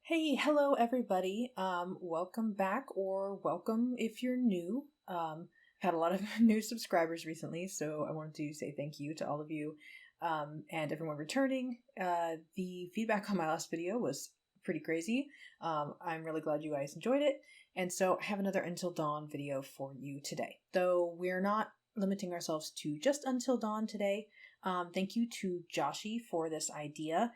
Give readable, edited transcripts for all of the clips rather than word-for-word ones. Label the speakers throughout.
Speaker 1: Hello everybody. Welcome back, or welcome if you're new. Had a lot of new subscribers recently, so I wanted to say thank you to all of you and everyone returning. The feedback on my last video was pretty crazy. I'm really glad you guys enjoyed it, and so I have another Until Dawn video for you today. Though we're not limiting ourselves to just Until Dawn today. Thank you to Joshi for this idea.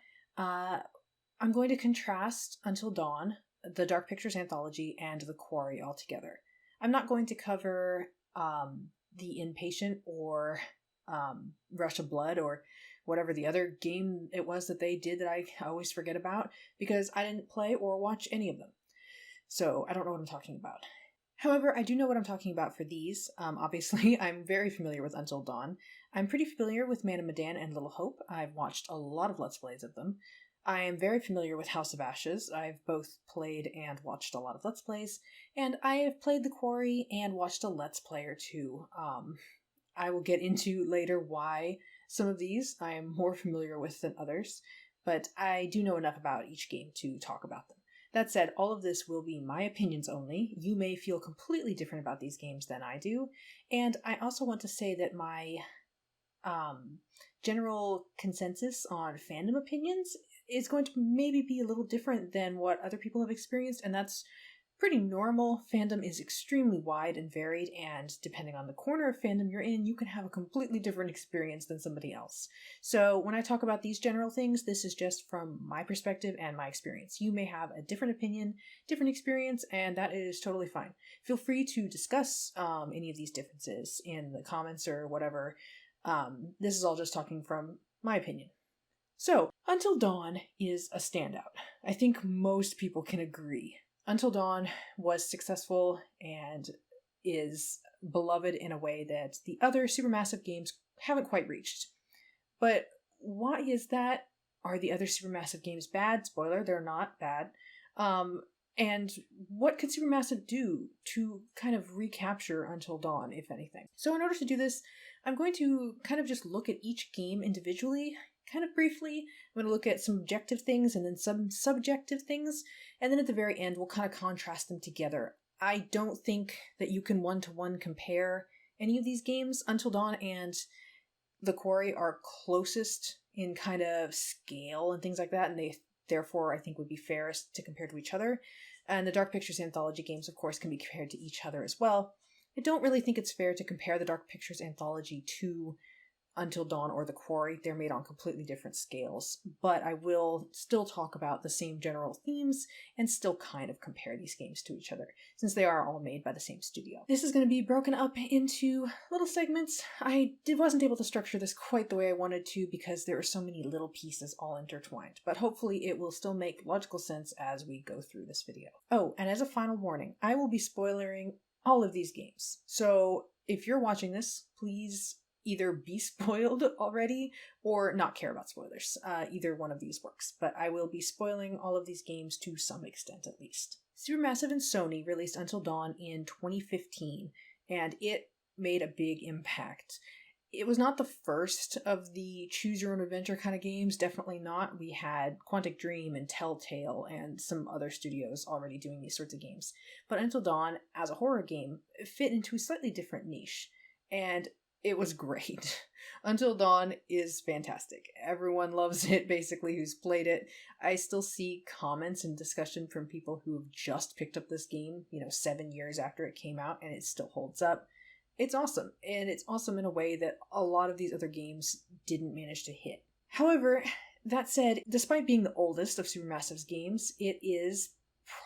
Speaker 1: I'm going to contrast Until Dawn, the Dark Pictures anthology, and the Quarry all together. I'm not going to cover the Inpatient or Rush of Blood or whatever the other game it was that they did that I always forget about, because I didn't play or watch any of them. So I don't know what I'm talking about. However, I do know what I'm talking about for these. Obviously, I'm very familiar with Until Dawn. I'm pretty familiar with Medan and Little Hope. I've watched a lot of Let's Plays of them. I am very familiar with House of Ashes. I've both played and watched a lot of Let's Plays, and I have played The Quarry and watched a Let's Play or two. I will get into later why some of these I am more familiar with than others, but I do know enough about each game to talk about them. That said, all of this will be my opinions only. You may feel completely different about these games than I do, and I also want to say that my general consensus on fandom opinions is going to maybe be a little different than what other people have experienced, and that's pretty normal. Fandom is extremely wide and varied, and depending on the corner of fandom you're in, you can have a completely different experience than somebody else. So when I talk about these general things, this is just from my perspective and my experience. You may have a different opinion, different experience, and that is totally fine. Feel free to discuss any of these differences in the comments or whatever. This is all just talking from my opinion. So, Until Dawn is a standout. I think most people can agree. Until Dawn was successful and is beloved in a way that the other Supermassive games haven't quite reached. But why is that? Are the other Supermassive games bad? Spoiler, they're not bad. And what could Supermassive do to kind of recapture Until Dawn, if anything? So in order to do this, I'm going to kind of just look at each game individually, kind of briefly. I'm going to look at some objective things and then some subjective things, and then at the very end we'll kind of contrast them together. I don't think that you can one-to-one compare any of these games. Until Dawn and The Quarry are closest in kind of scale and things like that, and they therefore I think would be fairest to compare to each other. And the Dark Pictures anthology games, of course, can be compared to each other as well. I don't really think it's fair to compare the Dark Pictures anthology to Until Dawn or The Quarry. They're made on completely different scales, but I will still talk about the same general themes and still kind of compare these games to each other, since they are all made by the same studio. This is going to be broken up into little segments. I wasn't able to structure this quite the way I wanted to because there are so many little pieces all intertwined, but hopefully it will still make logical sense as we go through this video. Oh, and as a final warning, I will be spoilering all of these games. So if you're watching this, please either be spoiled already or not care about spoilers. Either one of these works, but I will be spoiling all of these games to some extent at least. Supermassive and Sony released Until Dawn in 2015, and it made a big impact. It was not the first of the choose-your-own-adventure kind of games, definitely not. We had Quantic Dream and Telltale and some other studios already doing these sorts of games. But Until Dawn, as a horror game, fit into a slightly different niche, and it was great. Until Dawn is fantastic. Everyone loves it, basically, who's played it. I still see comments and discussion from people who have just picked up this game, 7 years after it came out, and it still holds up. It's awesome, and it's awesome in a way that a lot of these other games didn't manage to hit. However, that said, despite being the oldest of Supermassive's games, it is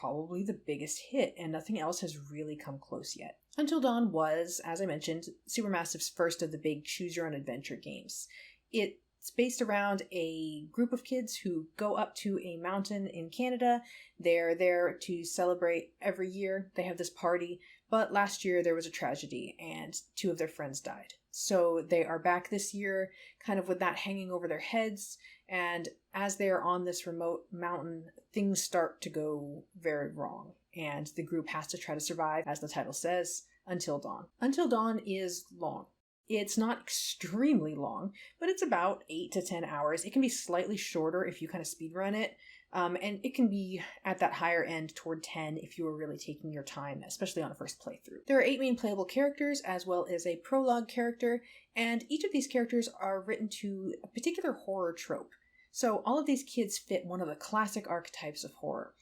Speaker 1: probably the biggest hit, and nothing else has really come close yet. Until Dawn was, as I mentioned, Supermassive's first of the big choose-your-own-adventure games. It's based around a group of kids who go up to a mountain in Canada. They're there to celebrate every year. They have this party, but last year there was a tragedy and 2 of their friends died. So they are back this year, kind of with that hanging over their heads, and as they are on this remote mountain, things start to go very wrong, and the group has to try to survive, as the title says, until dawn. Until Dawn is long. It's not extremely long, but it's about 8 to 10 hours. It can be slightly shorter if you kind of speedrun it, and it can be at that higher end toward 10 if you are really taking your time, especially on a first playthrough. There are 8 main playable characters as well as a prologue character, and each of these characters are written to a particular horror trope. So all of these kids fit one of the classic archetypes of horror.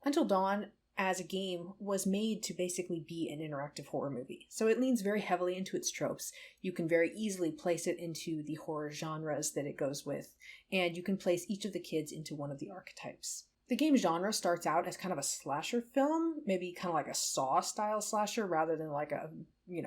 Speaker 1: Until Dawn, as a game, was made to basically be an interactive horror movie. So it leans very heavily into its tropes. You can very easily place it into the horror genres that it goes with, and you can place each of the kids into one of the archetypes. The game genre starts out as kind of a slasher film, maybe kind of like a Saw-style slasher rather than like a,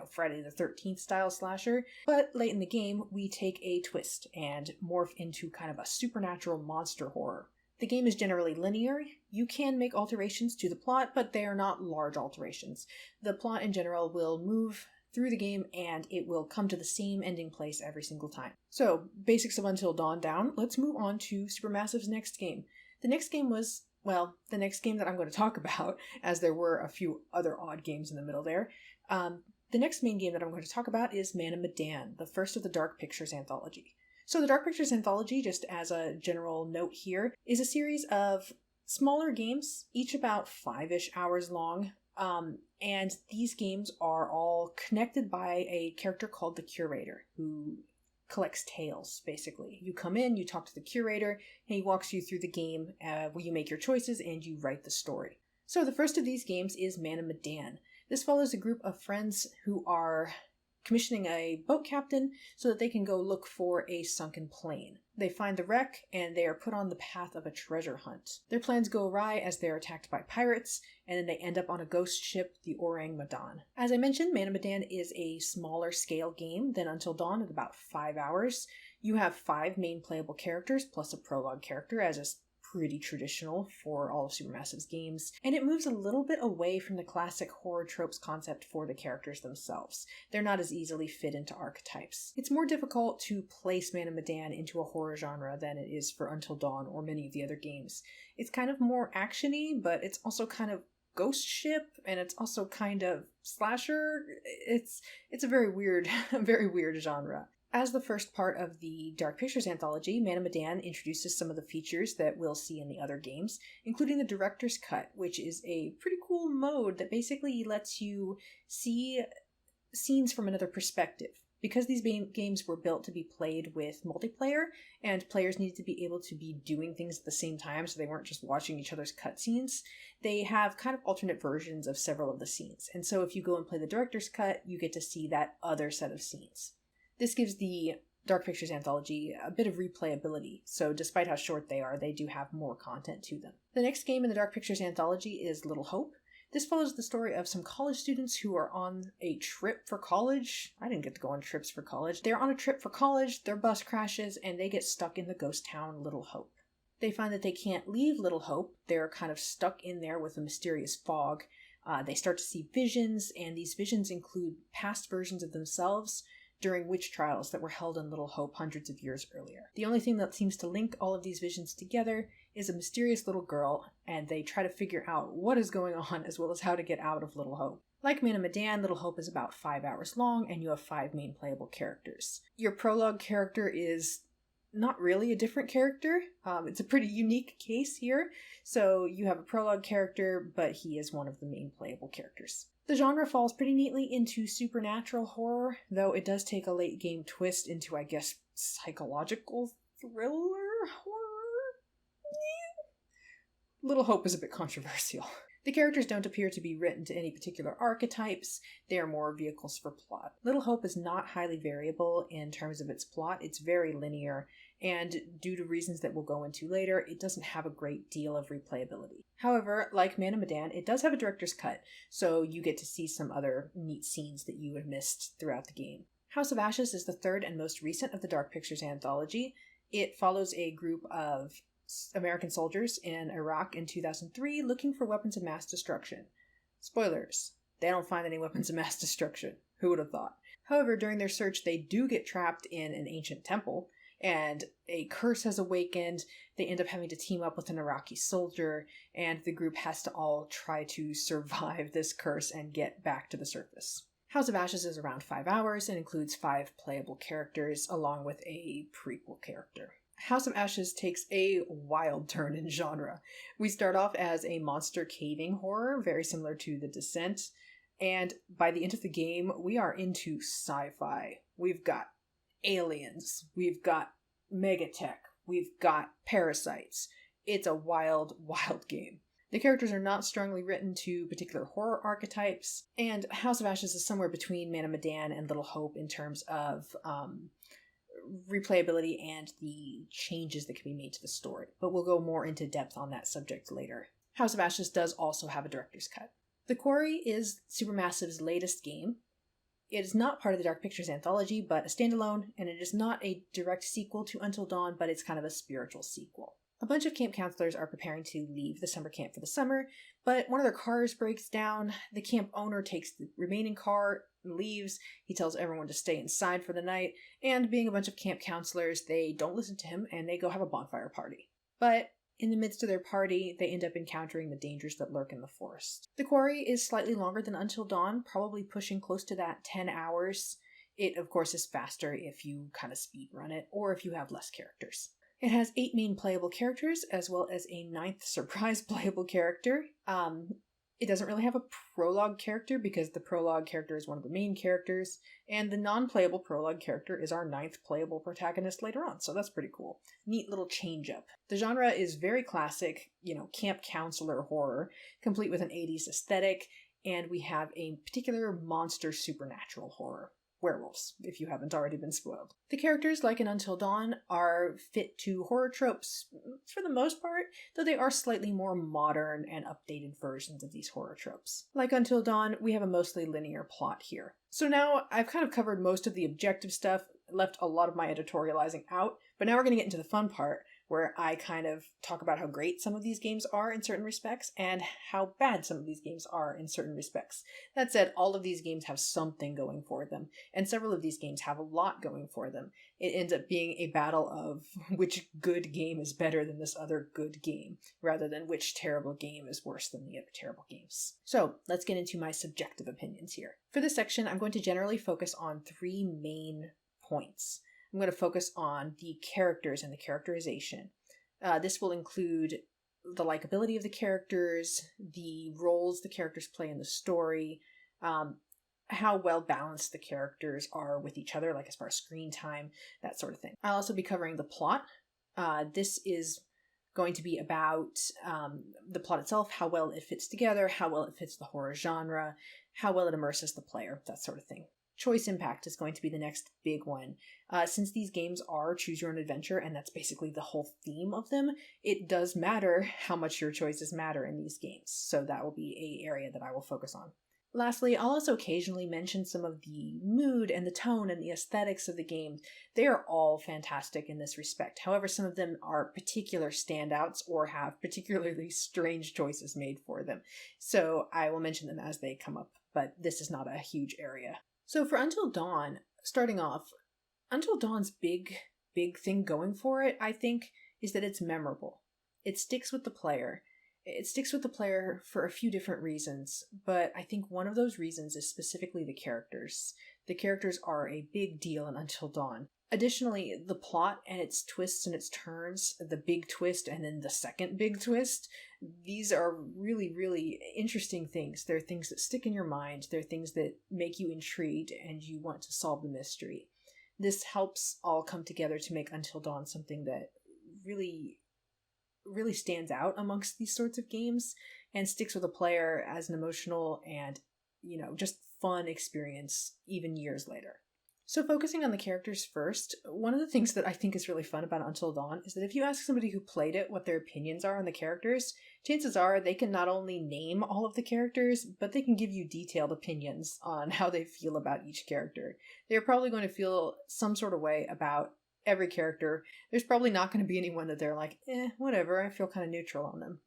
Speaker 1: Friday the 13th style slasher. But late in the game, we take a twist and morph into kind of a supernatural monster horror. The game is generally linear. You can make alterations to the plot, but they are not large alterations. The plot in general will move through the game and it will come to the same ending place every single time. So, basics of Until Dawn down, let's move on to Supermassive's next game. The next game was, the next game that I'm going to talk about, as there were a few other odd games in the middle there. The next main game that I'm going to talk about is Medan, the first of the Dark Pictures anthology. So the Dark Pictures anthology, just as a general note here, is a series of smaller games, each about 5-ish hours long, and these games are all connected by a character called the Curator, who collects tales, basically. You come in, you talk to the Curator, and he walks you through the game where you make your choices and you write the story. So the first of these games is Man of Medan. This follows a group of friends who are commissioning a boat captain so that they can go look for a sunken plane. They find the wreck, and they are put on the path of a treasure hunt. Their plans go awry as they are attacked by pirates, and then they end up on a ghost ship, the Orang Medan. As I mentioned, Man of Medan is a smaller scale game than Until Dawn at about 5 hours. You have 5 main playable characters, plus a prologue character, as is pretty traditional for all of Supermassive's games, and it moves a little bit away from the classic horror tropes concept for the characters themselves. They're not as easily fit into archetypes. It's more difficult to place Man of Medan into a horror genre than it is for Until Dawn or many of the other games. It's kind of more actiony, but it's also kind of ghost ship, and it's also kind of slasher. It's a very weird, very weird genre. As the first part of the Dark Pictures anthology, Man of Medan introduces some of the features that we'll see in the other games, including the Director's Cut, which is a pretty cool mode that basically lets you see scenes from another perspective. Because these games were built to be played with multiplayer, and players needed to be able to be doing things at the same time so they weren't just watching each other's cutscenes, they have kind of alternate versions of several of the scenes. And so if you go and play the Director's Cut, you get to see that other set of scenes. This gives the Dark Pictures anthology a bit of replayability, so despite how short they are, they do have more content to them. The next game in the Dark Pictures anthology is Little Hope. This follows the story of some college students who are on a trip for college. I didn't get to go on trips for college. They're on a trip for college, their bus crashes, and they get stuck in the ghost town Little Hope. They find that they can't leave Little Hope. They're kind of stuck in there with a mysterious fog. They start to see visions, and these visions include past versions of themselves during witch trials that were held in Little Hope hundreds of years earlier. The only thing that seems to link all of these visions together is a mysterious little girl, and they try to figure out what is going on as well as how to get out of Little Hope. Like Man of Medan, Little Hope is about 5 hours long, and you have 5 main playable characters. Your prologue character is not really a different character. It's a pretty unique case here. So you have a prologue character, but he is one of the main playable characters. The genre falls pretty neatly into supernatural horror, though it does take a late game twist into, I guess, psychological thriller horror? Yeah. Little Hope is a bit controversial. The characters don't appear to be written to any particular archetypes, they are more vehicles for plot. Little Hope is not highly variable in terms of its plot, it's very linear, and due to reasons that we'll go into later, it doesn't have a great deal of replayability. However, like Man of Medan, it does have a director's cut, so you get to see some other neat scenes that you had missed throughout the game. House of Ashes is the third and most recent of the Dark Pictures anthology. It follows a group of American soldiers in Iraq in 2003 looking for weapons of mass destruction. Spoilers, they don't find any weapons of mass destruction. Who would have thought? However, during their search, they do get trapped in an ancient temple, and a curse has awakened. They end up having to team up with an Iraqi soldier, and the group has to all try to survive this curse and get back to the surface. House of Ashes is around 5 hours and includes 5 playable characters along with a prequel character. House of Ashes takes a wild turn in genre. We start off as a monster caving horror, very similar to The Descent, and by the end of the game, we are into sci-fi. We've got aliens, we've got megatech, we've got parasites. It's a wild, wild game. The characters are not strongly written to particular horror archetypes, and House of Ashes is somewhere between Man of Medan and Little Hope in terms of replayability and the changes that can be made to the story, but we'll go more into depth on that subject later. House of Ashes does also have a director's cut. The Quarry is Supermassive's latest game. It is not part of the Dark Pictures anthology, but a standalone, and it is not a direct sequel to Until Dawn, but it's kind of a spiritual sequel. A bunch of camp counselors are preparing to leave the summer camp for the summer, but one of their cars breaks down. The camp owner takes the remaining car and leaves. He tells everyone to stay inside for the night, and being a bunch of camp counselors, they don't listen to him and they go have a bonfire party. But in the midst of their party, they end up encountering the dangers that lurk in the forest. The Quarry is slightly longer than Until Dawn, probably pushing close to that 10 hours. It, of course, is faster if you kind of speed run it, or if you have less characters. It has 8 main playable characters, as well as a 9th surprise playable character. It doesn't really have a prologue character, because the prologue character is one of the main characters, and the non-playable prologue character is our 9th playable protagonist later on, so that's pretty cool. Neat little change-up. The genre is very classic, camp counselor horror, complete with an 80s aesthetic, and we have a particular monster supernatural horror. Werewolves, if you haven't already been spoiled. The characters, like in Until Dawn, are fit to horror tropes for the most part, though they are slightly more modern and updated versions of these horror tropes. Like Until Dawn, we have a mostly linear plot here. So now I've kind of covered most of the objective stuff, left a lot of my editorializing out, but now we're going to get into the fun part, where I kind of talk about how great some of these games are in certain respects and how bad some of these games are in certain respects. That said, all of these games have something going for them, and several of these games have a lot going for them. It ends up being a battle of which good game is better than this other good game, rather than which terrible game is worse than the other terrible games. So let's get into my subjective opinions here. For this section, I'm going to generally focus on 3 main points. I'm going to focus on the characters and the characterization. This will include the likability of the characters, the roles the characters play in the story, how well balanced the characters are with each other, like as far as screen time, that sort of thing. I'll also be covering the plot. This is going to be about the plot itself, how well it fits together, how well it fits the horror genre, how well it immerses the player, that sort of thing. Choice impact is going to be the next big one. Since these games are choose your own adventure, and that's basically the whole theme of them, it does matter how much your choices matter in these games. So that will be an area that I will focus on. Lastly, I'll also occasionally mention some of the mood and the tone and the aesthetics of the game. They are all fantastic in this respect. However, some of them are particular standouts or have particularly strange choices made for them. So I will mention them as they come up, but this is not a huge area. So for Until Dawn, starting off, Until Dawn's big thing going for it, I think, is that it's memorable. It sticks with the player. It sticks with the player for a few different reasons, but I think one of those reasons is specifically the characters. The characters are a big deal in Until Dawn. Additionally, the plot and its twists and its turns, the big twist and then the second big twist, these are really, really interesting things. They're things that stick in your mind. They're things that make you intrigued and you want to solve the mystery. This helps all come together to make Until Dawn something that really stands out amongst these sorts of games and sticks with a player as an emotional and, just fun experience even years later. So focusing on the characters first, one of the things that I think is really fun about Until Dawn is that if you ask somebody who played it what their opinions are on the characters, chances are they can not only name all of the characters, but they can give you detailed opinions on how they feel about each character. They're probably going to feel some sort of way about every character. There's probably not going to be anyone that they're like, whatever, I feel kind of neutral on them,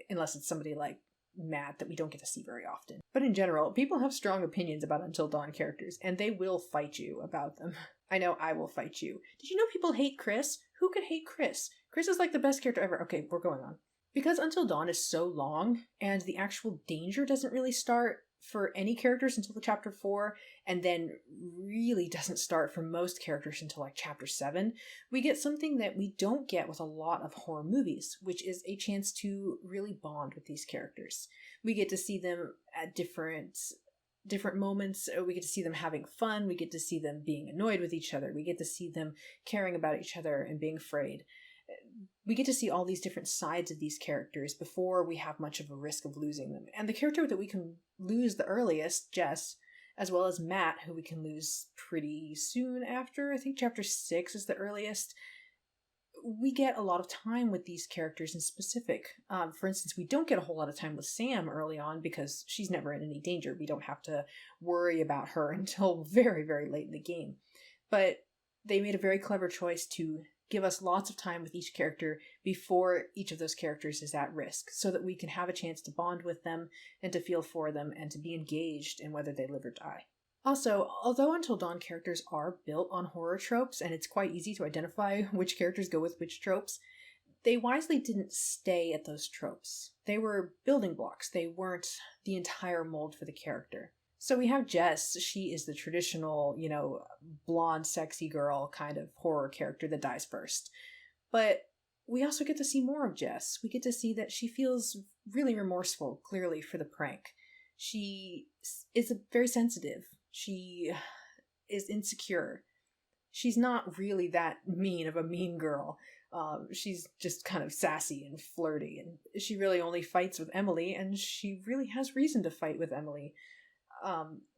Speaker 1: unless it's somebody like Matt that we don't get to see very often. But in general, people have strong opinions about Until Dawn characters, and they will fight you about them. I know I will fight you. Did you know people hate Chris? Who could hate Chris? Chris is like the best character ever. Okay, we're going on. Because Until Dawn is so long, and the actual danger doesn't really start for any characters until the chapter 4, and then really doesn't start for most characters until like chapter 7, we get something that we don't get with a lot of horror movies, which is a chance to really bond with these characters. We get to see them at different moments. We get to see them having fun. We get to see them being annoyed with each other. We get to see them caring about each other and being afraid. We get to see all these different sides of these characters before we have much of a risk of losing them. And the character that we can lose the earliest, Jess, as well as Matt, who we can lose pretty soon after, I think chapter 6 is the earliest, we get a lot of time with these characters in specific. For instance, we don't get a whole lot of time with Sam early on because she's never in any danger. We don't have to worry about her until very, very late in the game. But they made a very clever choice to give us lots of time with each character before each of those characters is at risk, so that we can have a chance to bond with them and to feel for them and to be engaged in whether they live or die. Also, although Until Dawn characters are built on horror tropes, and it's quite easy to identify which characters go with which tropes, they wisely didn't stay at those tropes. They were building blocks. They weren't the entire mold for the character. So we have Jess. She is the traditional, blonde, sexy girl kind of horror character that dies first. But we also get to see more of Jess. We get to see that she feels really remorseful, clearly, for the prank. She is very sensitive. She is insecure. She's not really that mean of a mean girl. She's just kind of sassy and flirty, and she really only fights with Emily, and she really has reason to fight with Emily.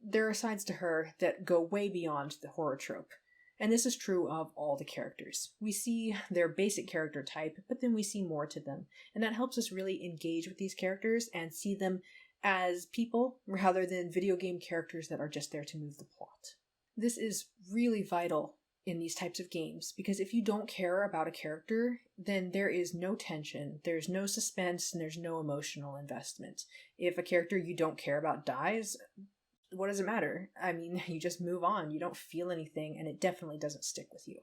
Speaker 1: There are sides to her that go way beyond the horror trope. And this is true of all the characters. We see their basic character type, but then we see more to them. And that helps us really engage with these characters and see them as people rather than video game characters that are just there to move the plot. This is really vital in these types of games, because if you don't care about a character, then there is no tension, there's no suspense, and there's no emotional investment. If a character you don't care about dies, what does it matter? I mean, you just move on, you don't feel anything, and it definitely doesn't stick with you.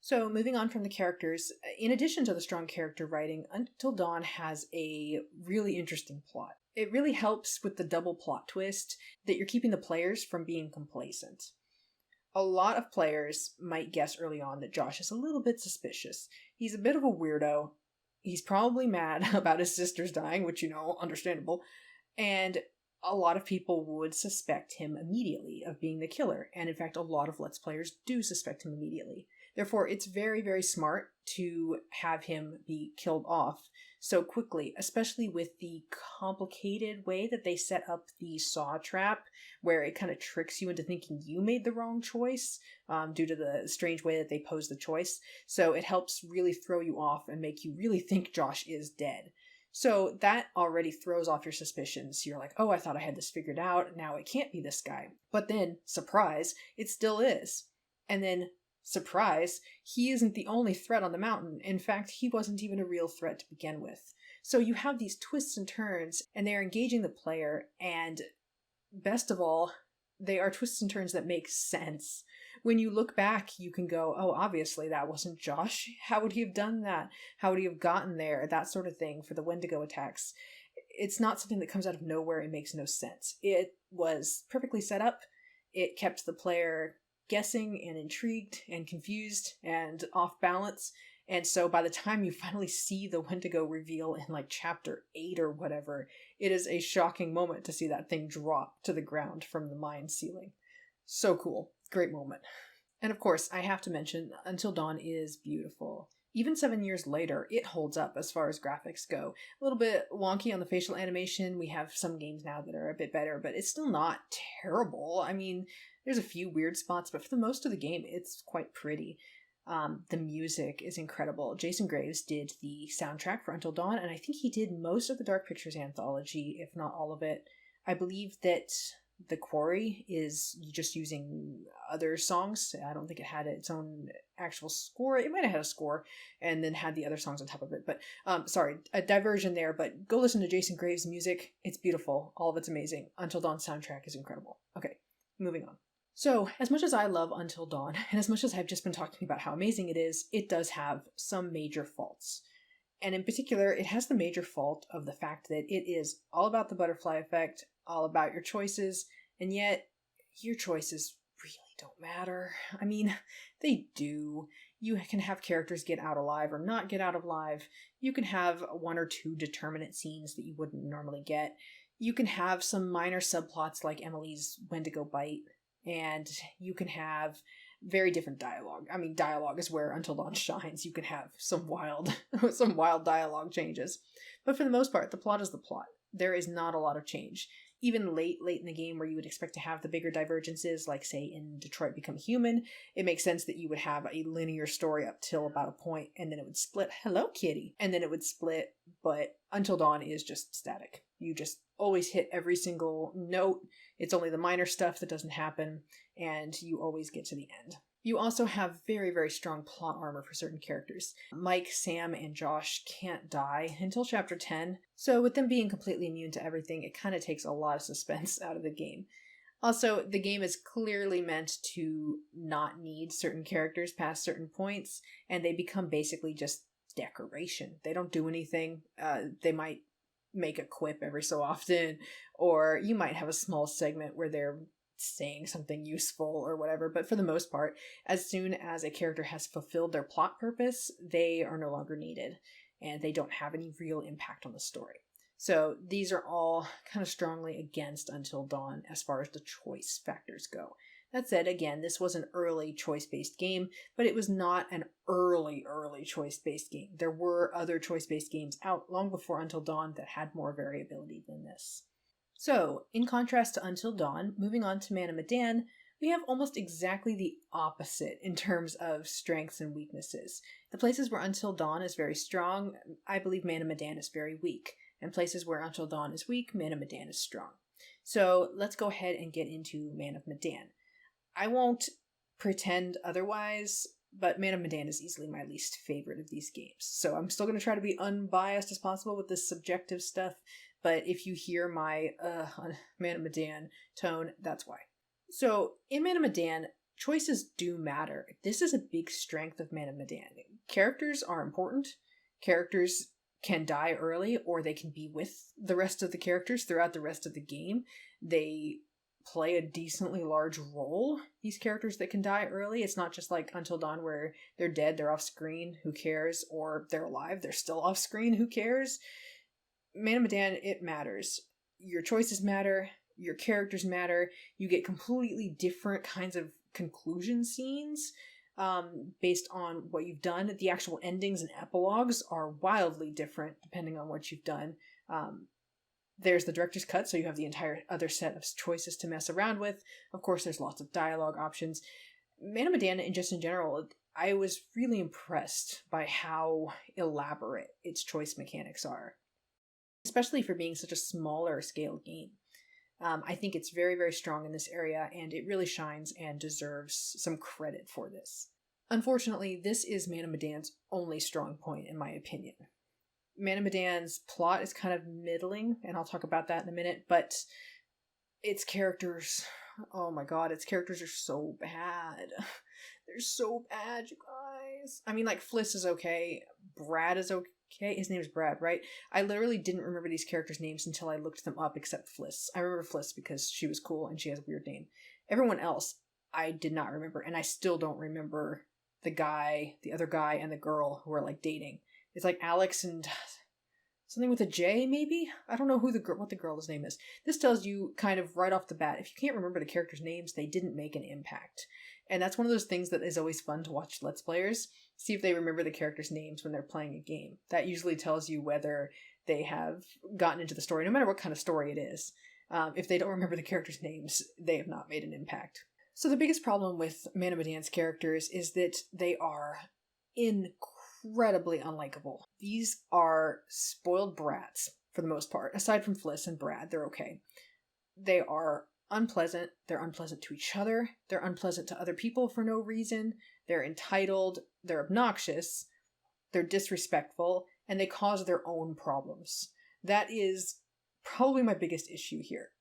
Speaker 1: So, moving on from the characters, in addition to the strong character writing, Until Dawn has a really interesting plot. It really helps with the double plot twist that you're keeping the players from being complacent. A lot of players might guess early on that Josh is a little bit suspicious. He's a bit of a weirdo. He's probably mad about his sister's dying, which, understandable. And a lot of people would suspect him immediately of being the killer. And in fact, a lot of Let's Players do suspect him immediately. Therefore, it's very, very smart to have him be killed off so quickly, especially with the complicated way that they set up the saw trap, where it kind of tricks you into thinking you made the wrong choice due to the strange way that they pose the choice. So it helps really throw you off and make you really think Josh is dead. So that already throws off your suspicions. You're like, oh, I thought I had this figured out. Now it can't be this guy. But then, surprise, it still is. And then, surprise, he isn't the only threat on the mountain. In fact, he wasn't even a real threat to begin with. So you have these twists and turns, and they're engaging the player, and best of all, they are twists and turns that make sense. When you look back, you can go, oh, obviously that wasn't Josh. How would he have done that? How would he have gotten there? That sort of thing for the Wendigo attacks. It's not something that comes out of nowhere and makes no sense. It was perfectly set up. It kept the player guessing and intrigued and confused and off balance. And so by the time you finally see the Wendigo reveal in like chapter 8 or whatever, it is a shocking moment to see that thing drop to the ground from the mine ceiling. So cool. Great moment. And of course, I have to mention, Until Dawn is beautiful. Even 7 years later, it holds up as far as graphics go. A little bit wonky on the facial animation. We have some games now that are a bit better, but it's still not terrible. I mean, there's a few weird spots, but for the most of the game, it's quite pretty. The music is incredible. Jason Graves did the soundtrack for Until Dawn, and I think he did most of the Dark Pictures anthology, if not all of it. I believe that the Quarry is just using other songs. I don't think it had its own actual score. It might have had a score and then had the other songs on top of it. But sorry, a diversion there. But go listen to Jason Graves' music. It's beautiful. All of it's amazing. Until Dawn soundtrack is incredible. Okay, moving on. So, as much as I love Until Dawn, and as much as I've just been talking about how amazing it does have some major faults. And in particular, it has the major fault of the fact that it is all about the butterfly effect, all about your choices, and yet your choices really don't matter. I mean, they do. You can have characters get out alive or not get out alive. You can have one or two determinate scenes that you wouldn't normally get. You can have some minor subplots like Emily's Wendigo bite, and you can have very different dialogue. I mean, dialogue is where Until Dawn shines. You can have some wild dialogue changes. But for the most part, the plot is the plot. There is not a lot of change. Even late in the game where you would expect to have the bigger divergences, like say in Detroit Become Human, it makes sense that you would have a linear story up till about a point, and then it would split. Hello, kitty. And then it would split, but Until Dawn is just static. You just always hit every single note. It's only the minor stuff that doesn't happen, and you always get to the end. You also have very, very strong plot armor for certain characters. Mike, Sam, and Josh can't die until chapter 10, so with them being completely immune to everything, it kind of takes a lot of suspense out of the game. Also, the game is clearly meant to not need certain characters past certain points, and they become basically just decoration. They don't do anything. They might make a quip every so often, or you might have a small segment where they're saying something useful or whatever, but for the most part, as soon as a character has fulfilled their plot purpose, they are no longer needed, and they don't have any real impact on the story. So these are all kind of strongly against Until Dawn as far as the choice factors go. That said, again, this was an early choice-based game, but it was not an early choice-based game. There were other choice-based games out long before Until Dawn that had more variability than this. So, in contrast to Until Dawn, moving on to Man of Medan, we have almost exactly the opposite in terms of strengths and weaknesses. The places where Until Dawn is very strong, I believe Man of Medan is very weak. And places where Until Dawn is weak, Man of Medan is strong. So, let's go ahead and get into Man of Medan. I won't pretend otherwise, but Man of Medan is easily my least favorite of these games. So I'm still going to try to be unbiased as possible with this subjective stuff, but if you hear my Man of Medan tone, that's why. So in Man of Medan, choices do matter. This is a big strength of Man of Medan. Characters are important. Characters can die early, or they can be with the rest of the characters throughout the rest of the game. They play a decently large role, these characters that can die early. It's not just like Until Dawn where they're dead, they're off screen, who cares, or they're alive, they're still off screen, who cares. Man of Medan, it matters. Your choices matter, your characters matter, you get completely different kinds of conclusion scenes based on what you've done. The actual endings and epilogues are wildly different depending on what you've done. There's the director's cut, so you have the entire other set of choices to mess around with. Of course, there's lots of dialogue options. Man of Medan, and just in general, I was really impressed by how elaborate its choice mechanics are, especially for being such a smaller scale game. I think it's very, very strong in this area, and it really shines and deserves some credit for this. Unfortunately, this is Man of Medan's only strong point, in my opinion. Man of Medan's plot is kind of middling, and I'll talk about that in a minute, but its characters, oh my god, its characters are so bad. They're so bad, you guys. I mean, like, Fliss is okay, Brad is okay, his name is Brad, right? I literally didn't remember these characters' names until I looked them up, except Fliss. I remember Fliss because she was cool and she has a weird name. Everyone else, I did not remember, and I still don't remember the other guy, and the girl who are, like, dating. It's like Alex and something with a J, maybe? I don't know what the girl's name is. This tells you kind of right off the bat, if you can't remember the characters' names, they didn't make an impact. And that's one of those things that is always fun to watch Let's Players. See if they remember the characters' names when they're playing a game. That usually tells you whether they have gotten into the story, no matter what kind of story it is. If they don't remember the characters' names, they have not made an impact. So the biggest problem with Man of Medan's characters is that they are incredibly unlikable. These are spoiled brats, for the most part. Aside from Fliss and Brad, they're okay. They are unpleasant. They're unpleasant to each other. They're unpleasant to other people for no reason. They're entitled. They're obnoxious. They're disrespectful. And they cause their own problems. That is probably my biggest issue here.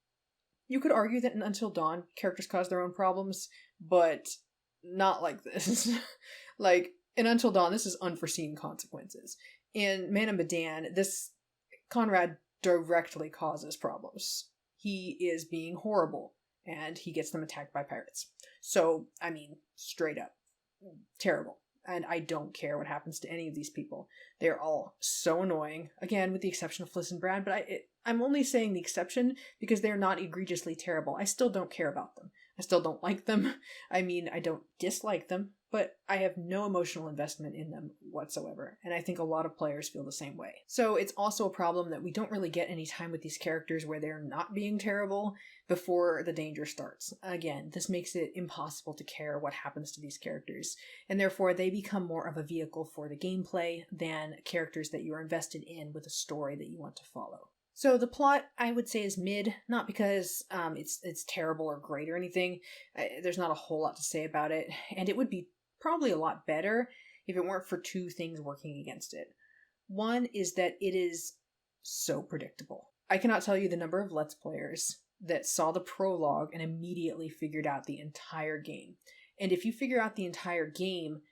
Speaker 1: You could argue that in Until Dawn, characters cause their own problems, but not like this. Like, in Until Dawn, this is unforeseen consequences. In Man of Medan, this Conrad directly causes problems. He is being horrible, and he gets them attacked by pirates. So, I mean, straight up, terrible. And I don't care what happens to any of these people. They're all so annoying. Again, with the exception of Fliss and Brad, but I'm only saying the exception because they're not egregiously terrible. I still don't care about them. I still don't like them. I mean, I don't dislike them, but I have no emotional investment in them whatsoever. And I think a lot of players feel the same way. So it's also a problem that we don't really get any time with these characters where they're not being terrible before the danger starts. Again, this makes it impossible to care what happens to these characters, and therefore they become more of a vehicle for the gameplay than characters that you're invested in with a story that you want to follow. So the plot, I would say, is mid, not because it's terrible or great or anything. There's not a whole lot to say about it, and it would be probably a lot better if it weren't for two things working against it. One is that it is so predictable. I cannot tell you the number of Let's Players that saw the prologue and immediately figured out the entire game. And if you figure out the entire game,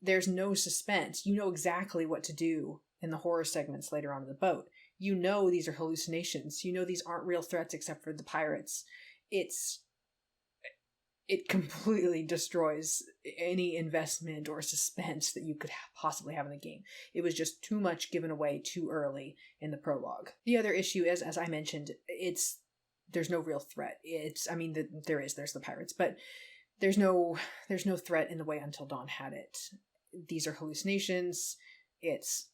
Speaker 1: there's no suspense. You know exactly what to do in the horror segments later on in the boat. You know these are hallucinations. You know these aren't real threats except for the pirates. It completely destroys any investment or suspense that you could possibly have in the game. It was just too much given away too early in the prologue. The other issue is, as I mentioned, there's no real threat. There's the pirates, but there's no threat in the way Until Dawn had it. These are hallucinations. It's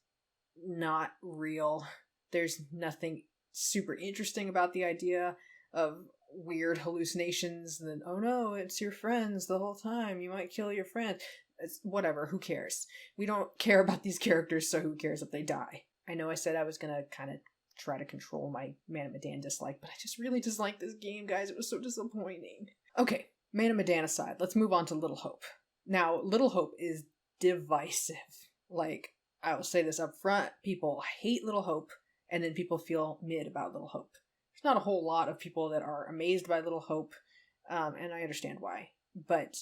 Speaker 1: not real. There's nothing super interesting about the idea of weird hallucinations. Then, oh no, it's your friends the whole time. You might kill your friend. It's whatever. Who cares? We don't care about these characters, so who cares if they die? I know I said I was gonna kind of try to control my Man of Medan dislike, but I just really dislike this game, guys. It was so disappointing. Okay, Man of Medan aside, let's move on to Little Hope. Now, Little Hope is divisive. Like, I will say this up front, people hate Little Hope, and then people feel mid about Little Hope. There's not a whole lot of people that are amazed by Little Hope, and I understand why. But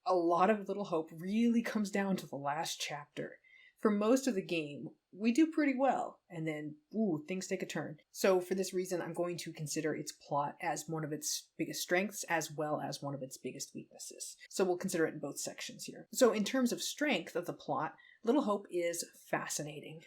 Speaker 1: a lot of Little Hope really comes down to the last chapter. For most of the game, we do pretty well, and then, things take a turn. So for this reason, I'm going to consider its plot as one of its biggest strengths, as well as one of its biggest weaknesses. So we'll consider it in both sections here. So in terms of strength of the plot, Little Hope is fascinating.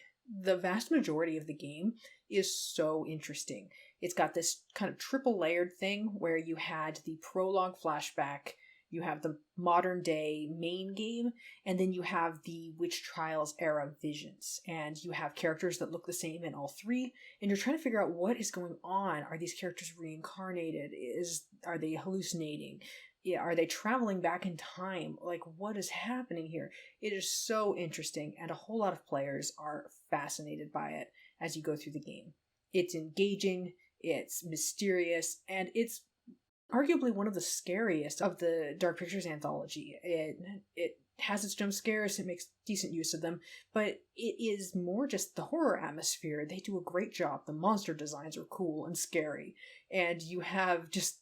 Speaker 1: The vast majority of the game is so interesting. It's got this kind of triple layered thing where you had the prologue flashback, you have the modern day main game, and then you have the Witch Trials era visions. And you have characters that look the same in all three, and you're trying to figure out what is going on. Are these characters reincarnated? Are they hallucinating? Are they traveling back in time? Like, what is happening here? It is so interesting, and a whole lot of players are fascinated by it as you go through the game. It's engaging, it's mysterious, and it's arguably one of the scariest of the Dark Pictures anthology. It has its jump scares, it makes decent use of them, but it is more just the horror atmosphere. They do a great job. The monster designs are cool and scary, and you have just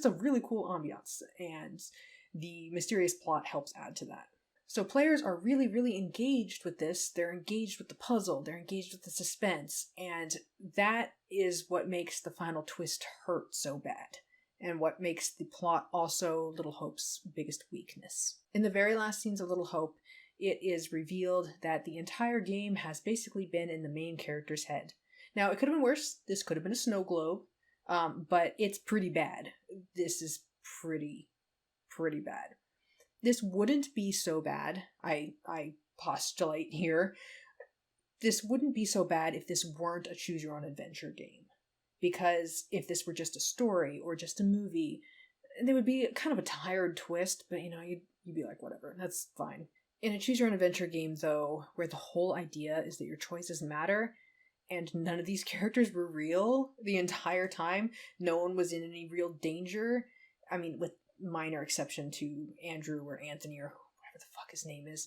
Speaker 1: a really cool ambiance, and the mysterious plot helps add to that. So players are really, really engaged with this. They're engaged with the puzzle, they're engaged with the suspense, and that is what makes the final twist hurt so bad, and what makes the plot also Little Hope's biggest weakness. In the very last scenes of Little Hope, it is revealed that the entire game has basically been in the main character's head. Now, it could have been worse. This could have been a snow globe. But it's pretty bad. This is pretty bad. This wouldn't be so bad, I postulate here. This wouldn't be so bad if this weren't a choose-your-own-adventure game. Because if this were just a story or just a movie, there would be kind of a tired twist, but you'd be like, whatever, that's fine. In a choose-your-own-adventure game, though, where the whole idea is that your choices matter, and none of these characters were real the entire time. No one was in any real danger. I mean, with minor exception to Andrew or Anthony or whatever the fuck his name is,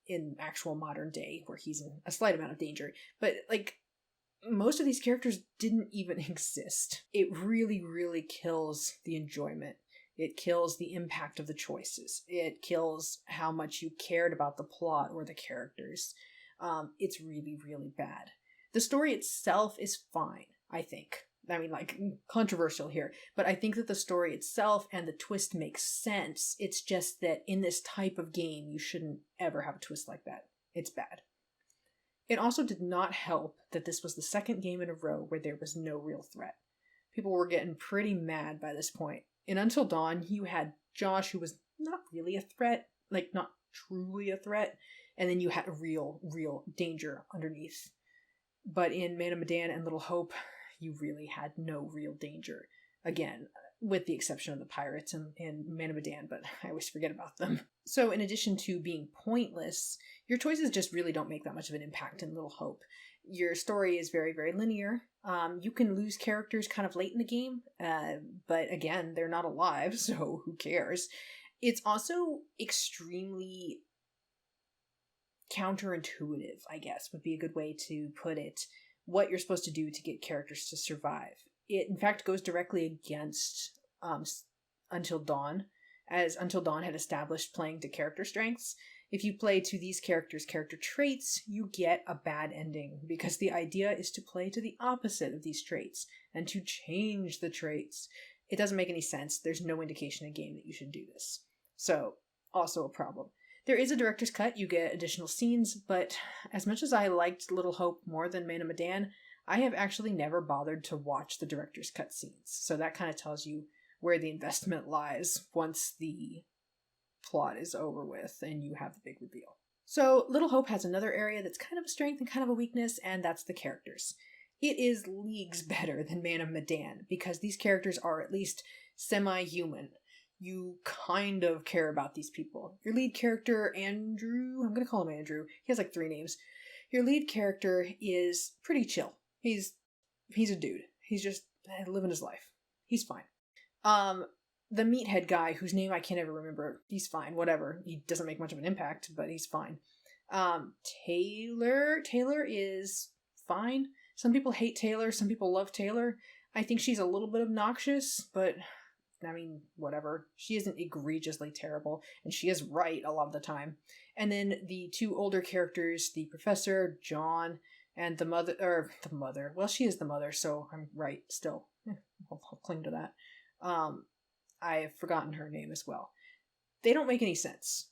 Speaker 1: in actual modern day, where he's in a slight amount of danger. But, most of these characters didn't even exist. It really, really kills the enjoyment. It kills the impact of the choices. It kills how much you cared about the plot or the characters. It's really, really bad. The story itself is fine, I think. I mean, like, controversial here, but I think that the story itself and the twist makes sense. It's just that in this type of game, you shouldn't ever have a twist like that. It's bad. It also did not help that this was the second game in a row where there was no real threat. People were getting pretty mad by this point. In Until Dawn, you had Josh, who was not really a threat, like, not truly a threat, and then you had a real danger underneath. But in Medan and Little Hope, you really had no real danger. Again, with the exception of the pirates in Medan, but I always forget about them. So in addition to being pointless, your choices just really don't make that much of an impact in Little Hope. Your story is very, very linear. You can lose characters kind of late in the game, but again, they're not alive, so who cares? It's also extremely counterintuitive, I guess, would be a good way to put it, what you're supposed to do to get characters to survive. It, in fact, goes directly against Until Dawn, as Until Dawn had established playing to character strengths. If you play to these characters' character traits, you get a bad ending, because the idea is to play to the opposite of these traits, and to change the traits. It doesn't make any sense. There's no indication in the game that you should do this. So, also a problem. There is a director's cut, you get additional scenes, but as much as I liked Little Hope more than Medan, I have actually never bothered to watch the director's cut scenes. So that kind of tells you where the investment lies once the plot is over with and you have the big reveal. So Little Hope has another area that's kind of a strength and kind of a weakness, and that's the characters. It is leagues better than Medan because these characters are at least semi-human. You kind of care about these people. Your lead character, Andrew, I'm going to call him Andrew. He has like 3 names. Your lead character is pretty chill. He's a dude. He's just living his life. He's fine. The meathead guy, whose name I can't ever remember, he's fine. Whatever. He doesn't make much of an impact, but he's fine. Taylor is fine. Some people hate Taylor. Some people love Taylor. I think she's a little bit obnoxious, but I mean, whatever. She isn't egregiously terrible, and she is right a lot of the time. And then the 2 older characters, the professor, John, and the mother. Well, she is the mother, so I'm right still. I'll cling to that. I have forgotten her name as well. They don't make any sense.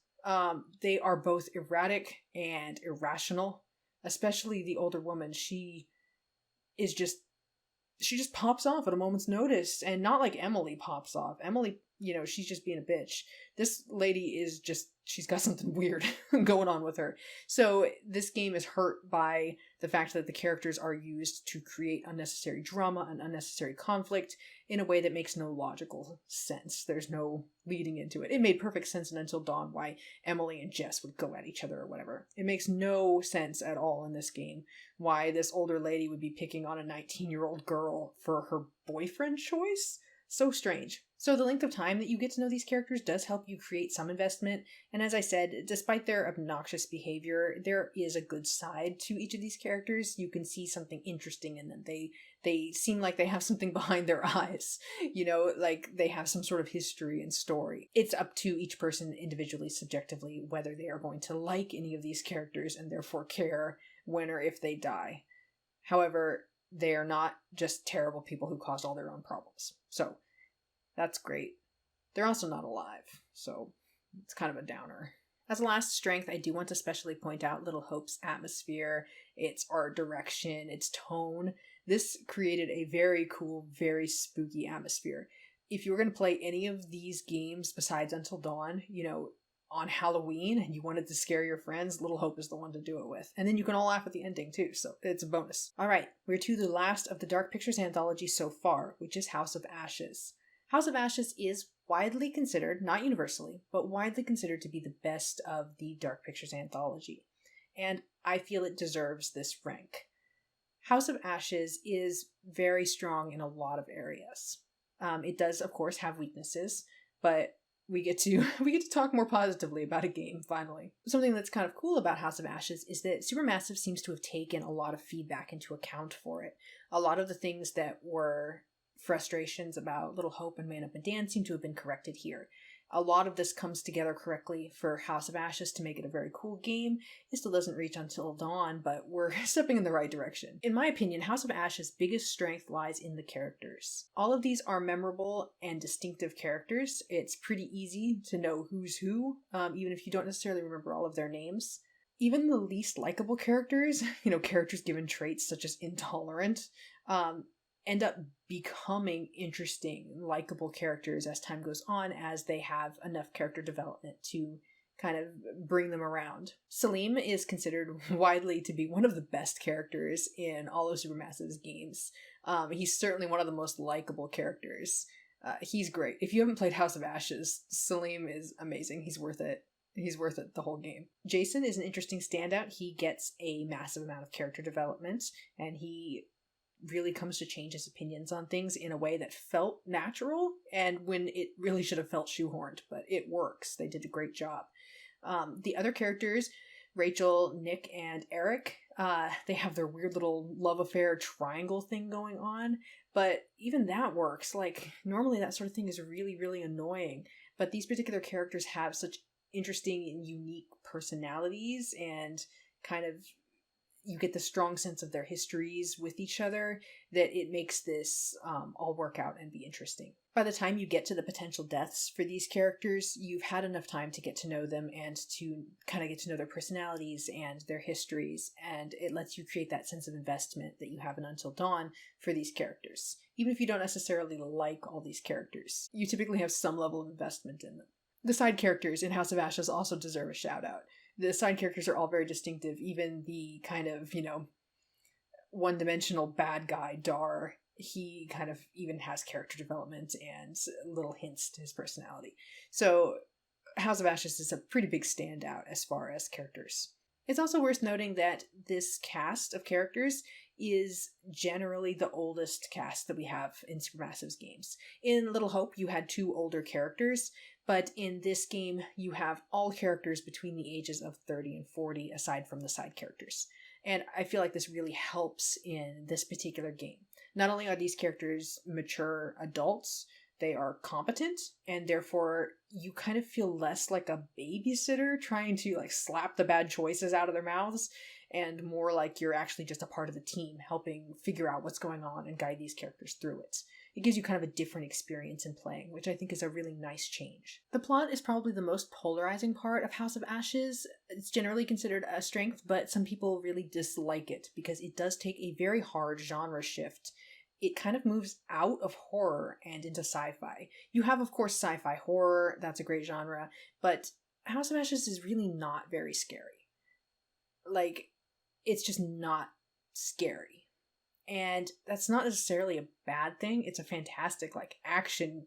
Speaker 1: They are both erratic and irrational, especially the older woman. She just pops off at a moment's notice, and not like Emily pops off. Emily, she's just being a bitch. This lady is just, she's got something weird going on with her. So this game is hurt by the fact that the characters are used to create unnecessary drama and unnecessary conflict in a way that makes no logical sense. There's no leading into it. It made perfect sense in Until Dawn why Emily and Jess would go at each other or whatever. It makes no sense at all in this game why this older lady would be picking on a 19-year-old girl for her boyfriend choice. So strange. So the length of time that you get to know these characters does help you create some investment, and as I said, despite their obnoxious behavior, there is a good side to each of these characters. You can see something interesting in them. They seem like they have something behind their eyes, like they have some sort of history and story. It's up to each person individually, subjectively, whether they are going to like any of these characters and therefore care when or if they die. However, they are not just terrible people who caused all their own problems. So that's great. They're also not alive, so it's kind of a downer. As a last strength, I do want to especially point out Little Hope's atmosphere, its art direction, its tone. This created a very cool, very spooky atmosphere. If you were going to play any of these games besides Until Dawn, on Halloween, and you wanted to scare your friends, Little Hope is the one to do it with. And then you can all laugh at the ending too, so it's a bonus. Alright, we're to the last of the Dark Pictures anthology so far, which is House of Ashes. House of Ashes is widely considered, not universally, but widely considered to be the best of the Dark Pictures anthology. And I feel it deserves this rank. House of Ashes is very strong in a lot of areas. It does, of course, have weaknesses, but we get to talk more positively about a game, finally. Something that's kind of cool about House of Ashes is that Supermassive seems to have taken a lot of feedback into account for it. A lot of the things that were frustrations about Little Hope and Medan seem to have been corrected here. A lot of this comes together correctly for House of Ashes to make it a very cool game. It still doesn't reach Until Dawn, but we're stepping in the right direction. In my opinion, House of Ashes' biggest strength lies in the characters. All of these are memorable and distinctive characters. It's pretty easy to know who's who, even if you don't necessarily remember all of their names. Even the least likable characters, characters given traits such as intolerant, end up becoming interesting, likable characters as time goes on, as they have enough character development to kind of bring them around. Salim is considered widely to be one of the best characters in all of Supermassive's games. He's certainly one of the most likable characters. He's great. If you haven't played House of Ashes, Salim is amazing. He's worth it. He's worth it the whole game. Jason is an interesting standout. He gets a massive amount of character development, and he really comes to change his opinions on things in a way that felt natural, and when it really should have felt shoehorned, but it works. They did a great job. The other characters, Rachel, Nick, and Eric, they have their weird little love affair triangle thing going on, but even that works. Like, normally that sort of thing is really, really annoying, but these particular characters have such interesting and unique personalities, and kind of you get the strong sense of their histories with each other that it makes this all work out and be interesting. By the time you get to the potential deaths for these characters, you've had enough time to get to know them and to kind of get to know their personalities and their histories, and it lets you create that sense of investment that you have in Until Dawn for these characters. Even if you don't necessarily like all these characters, you typically have some level of investment in them. The side characters in House of Ashes also deserve a shout out. The side characters are all very distinctive. Even the kind of, one-dimensional bad guy, Dar, he kind of even has character development and little hints to his personality. So House of Ashes is a pretty big standout as far as characters. It's also worth noting that this cast of characters is generally the oldest cast that we have in Supermassive's games. In Little Hope, you had 2 older characters, but in this game, you have all characters between the ages of 30 and 40, aside from the side characters. And I feel like this really helps in this particular game. Not only are these characters mature adults, they are competent, and therefore you kind of feel less like a babysitter trying to slap the bad choices out of their mouths, and more like you're actually just a part of the team helping figure out what's going on and guide these characters through it. It gives you kind of a different experience in playing, which I think is a really nice change. The plot is probably the most polarizing part of House of Ashes. It's generally considered a strength, but some people really dislike it because it does take a very hard genre shift. It kind of moves out of horror and into sci-fi. You have, of course, sci-fi horror. That's a great genre. But House of Ashes is really not very scary. It's just not scary. And that's not necessarily a bad thing. It's a fantastic, action,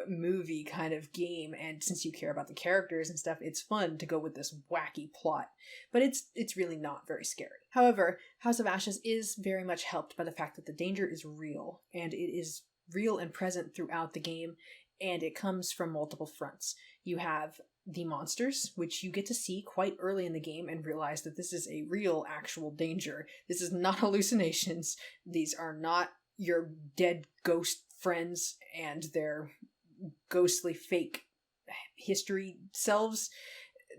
Speaker 1: movie kind of game. And since you care about the characters and stuff, it's fun to go with this wacky plot. But it's really not very scary. However, House of Ashes is very much helped by the fact that the danger is real. And it is real and present throughout the game. And it comes from multiple fronts. You have the monsters, which you get to see quite early in the game and realize that this is a real, actual danger. This is not hallucinations. These are not your dead ghost friends and their ghostly fake history selves.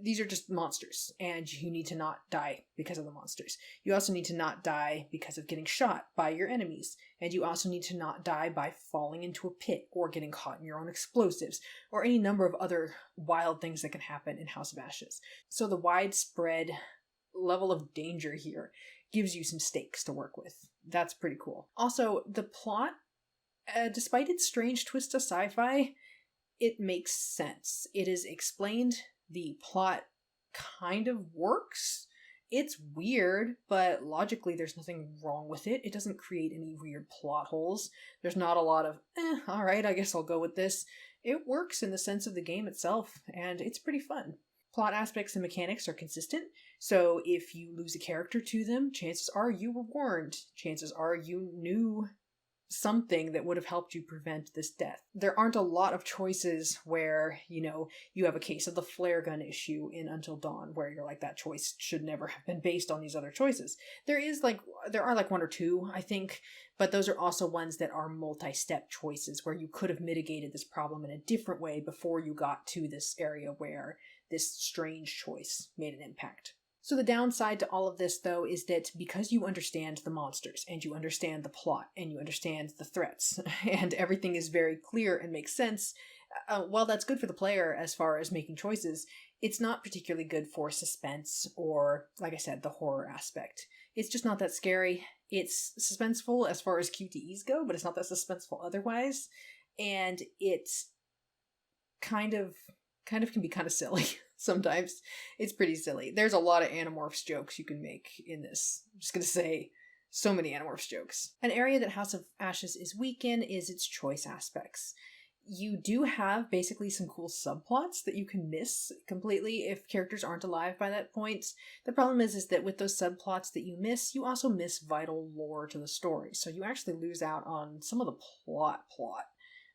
Speaker 1: These are just monsters, and you need to not die because of the monsters. You also need to not die because of getting shot by your enemies, and you also need to not die by falling into a pit or getting caught in your own explosives, or any number of other wild things that can happen in House of Ashes. So the widespread level of danger here gives you some stakes to work with. That's pretty cool. Also, the plot, despite its strange twist to sci-fi, it makes sense. It is explained. The plot kind of works. It's weird, but logically there's nothing wrong with it. It doesn't create any weird plot holes. There's not a lot of, alright, I guess I'll go with this. It works in the sense of the game itself, and it's pretty fun. Plot aspects and mechanics are consistent, so if you lose a character to them, chances are you were warned. Chances are you knew something that would have helped you prevent this death. There aren't a lot of choices where, you have a case of the flare gun issue in Until Dawn where you're like, that choice should never have been based on these other choices. There are like one or two, I think, but those are also ones that are multi-step choices where you could have mitigated this problem in a different way before you got to this area where this strange choice made an impact. So the downside to all of this, though, is that because you understand the monsters, and you understand the plot, and you understand the threats, and everything is very clear and makes sense, while that's good for the player as far as making choices, it's not particularly good for suspense or, like I said, the horror aspect. It's just not that scary. It's suspenseful as far as QTEs go, but it's not that suspenseful otherwise, and it's kind of can be kind of silly. Sometimes it's pretty silly. There's a lot of Animorphs jokes you can make in this. I'm just gonna say, so many Animorphs jokes. An area that House of Ashes is weak in is its choice aspects. You do have basically some cool subplots that you can miss completely if characters aren't alive by that point. The problem is that with those subplots that you miss, you also miss vital lore to the story. So you actually lose out on some of the plot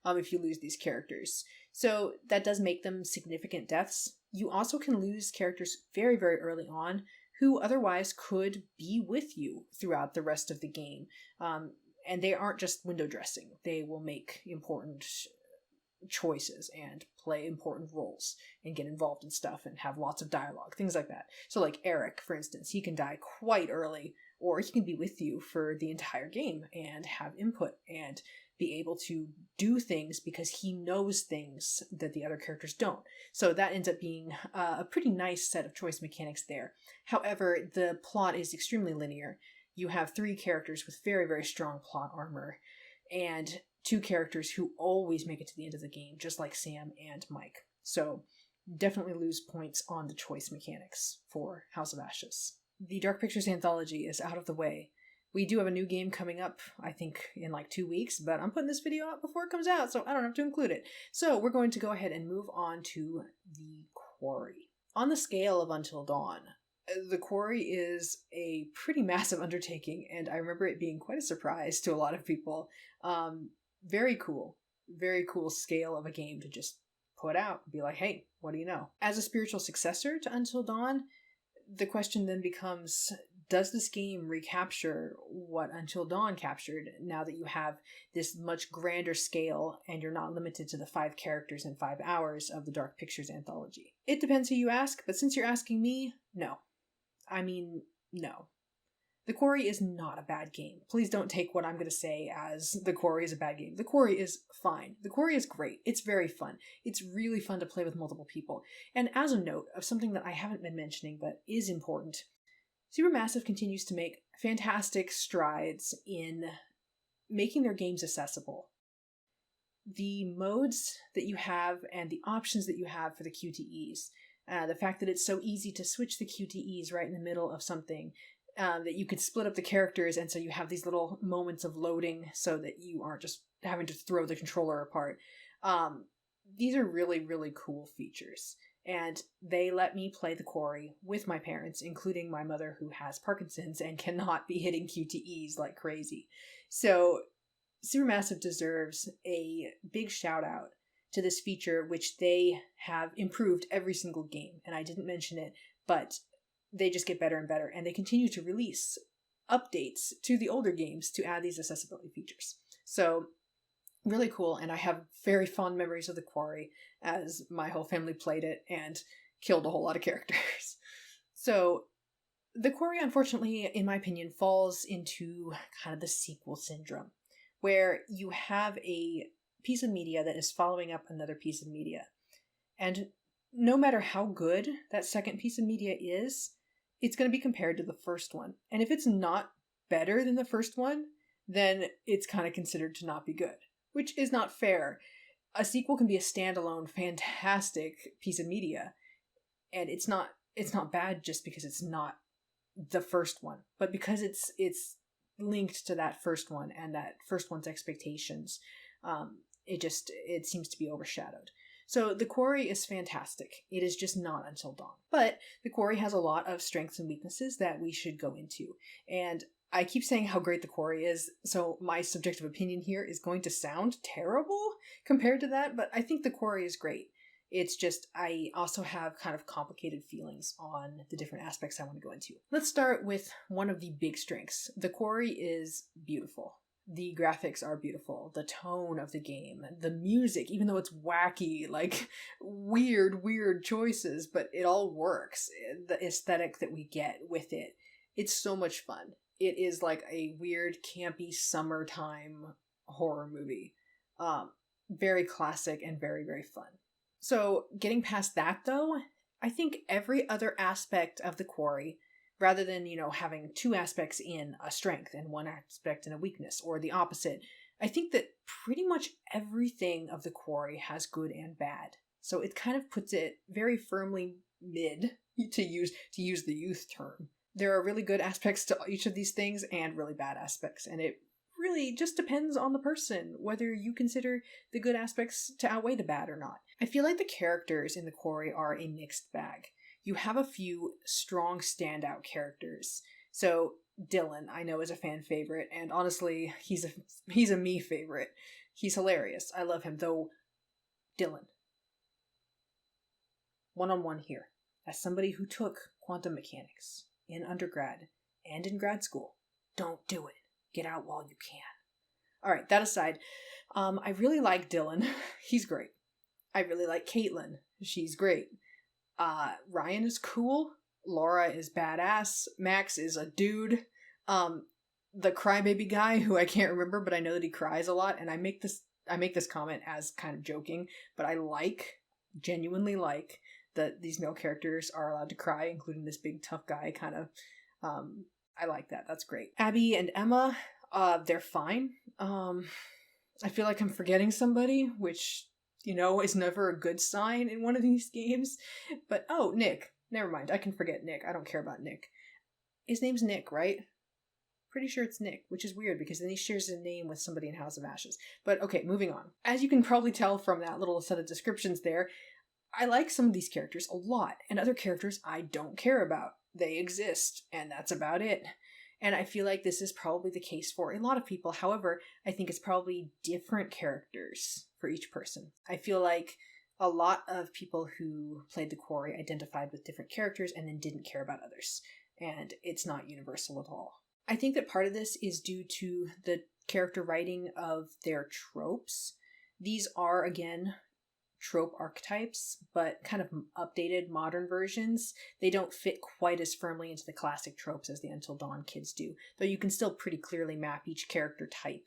Speaker 1: if you lose these characters. So that does make them significant deaths. You also can lose characters very, very early on who otherwise could be with you throughout the rest of the game. And they aren't just window dressing. They will make important choices and play important roles and get involved in stuff and have lots of dialogue, things like that. So like Eric, for instance, he can die quite early, or he can be with you for the entire game and have input and be able to do things because he knows things that the other characters don't. So that ends up being a pretty nice set of choice mechanics there. However, the plot is extremely linear. You have 3 characters with very, very strong plot armor, and 2 characters who always make it to the end of the game, just like Sam and Mike. So definitely lose points on the choice mechanics for House of Ashes. The Dark Pictures anthology is out of the way. We do have a new game coming up, I think, in like 2 weeks, but I'm putting this video out before it comes out, so I don't have to include it. So we're going to go ahead and move on to the Quarry. On the scale of Until Dawn, the Quarry is a pretty massive undertaking, and I remember it being quite a surprise to a lot of people. Very cool scale of a game to just put out and be like, hey, what do you know? As a spiritual successor to Until Dawn, the question then becomes, does this game recapture what Until Dawn captured now that you have this much grander scale and you're not limited to the 5 characters and 5 hours of the Dark Pictures anthology? It depends who you ask, but since you're asking me, no. I mean, no. The Quarry is not a bad game. Please don't take what I'm going to say as The Quarry is a bad game. The Quarry is fine. The Quarry is great. It's very fun. It's really fun to play with multiple people. And as a note of something that I haven't been mentioning but is important, Supermassive continues to make fantastic strides in making their games accessible. The modes that you have and the options that you have for the QTEs, the fact that it's so easy to switch the QTEs right in the middle of something, that you could split up the characters and so you have these little moments of loading so that you aren't just having to throw the controller apart. These are really, really cool features. And they let me play the Quarry with my parents, including my mother who has Parkinson's and cannot be hitting QTEs like crazy. So Supermassive deserves a big shout out to this feature, which they have improved every single game. And I didn't mention it, but they just get better and better, and they continue to release updates to the older games to add these accessibility features. So really cool, and I have very fond memories of the Quarry as my whole family played it and killed a whole lot of characters. So the Quarry, unfortunately, in my opinion, falls into kind of the sequel syndrome, where you have a piece of media that is following up another piece of media. And no matter how good that second piece of media is, it's going to be compared to the first one. And if it's not better than the first one, then it's kind of considered to not be good, which is not fair. A sequel can be a standalone, fantastic piece of media, and it's not bad just because it's not the first one, but because it's linked to that first one and that first one's expectations. It seems to be overshadowed. So the Quarry is fantastic. It is just not Until Dawn. But the Quarry has a lot of strengths and weaknesses that we should go into. And I keep saying how great the Quarry is, so my subjective opinion here is going to sound terrible compared to that, but I think the Quarry is great. It's just, I also have kind of complicated feelings on the different aspects I want to go into. Let's start with one of the big strengths. The Quarry is beautiful. The graphics are beautiful. The tone of the game, the music, even though it's wacky, like weird choices, but it all works. The aesthetic that we get with it, it's so much fun. It is like a weird, campy summertime horror movie. Very classic and very fun. So getting past that though, I think every other aspect of the Quarry, rather than, having two aspects in a strength and one aspect in a weakness, or the opposite, I think that pretty much everything of the Quarry has good and bad. So it kind of puts it very firmly mid, to use the youth term. There are really good aspects to each of these things and really bad aspects, and it really just depends on the person, whether you consider the good aspects to outweigh the bad or not. I feel like the characters in the Quarry are a mixed bag. You have a few strong standout characters. So Dylan, I know, is a fan favorite, and honestly, he's a me favorite. He's hilarious. I love him, though. Dylan. One-on-one here. As somebody who took quantum mechanics in undergrad and in grad school, don't do it. Get out while you can. Alright, that aside, I really like Dylan. He's great. I really like Caitlin. She's great. Ryan is cool. Laura is badass. Max is a dude. The crybaby guy, who I can't remember, but I know that he cries a lot, and I make this comment as kind of joking, but I genuinely like that these male characters are allowed to cry, including this big tough guy kind of. I like that. That's great. Abby and Emma, they're fine. I feel like I'm forgetting somebody, which, is never a good sign in one of these games. But, Nick. Never mind. I can forget Nick. I don't care about Nick. His name's Nick, right? Pretty sure it's Nick, which is weird because then he shares a name with somebody in House of Ashes. But okay, moving on. As you can probably tell from that little set of descriptions there, I like some of these characters a lot, and other characters I don't care about. They exist, and that's about it. And I feel like this is probably the case for a lot of people. However, I think it's probably different characters for each person. I feel like a lot of people who played the Quarry identified with different characters and then didn't care about others. And it's not universal at all. I think that part of this is due to the character writing of their tropes. These are, again, trope archetypes, but kind of updated modern versions. They don't fit quite as firmly into the classic tropes as the Until Dawn kids do, though you can still pretty clearly map each character type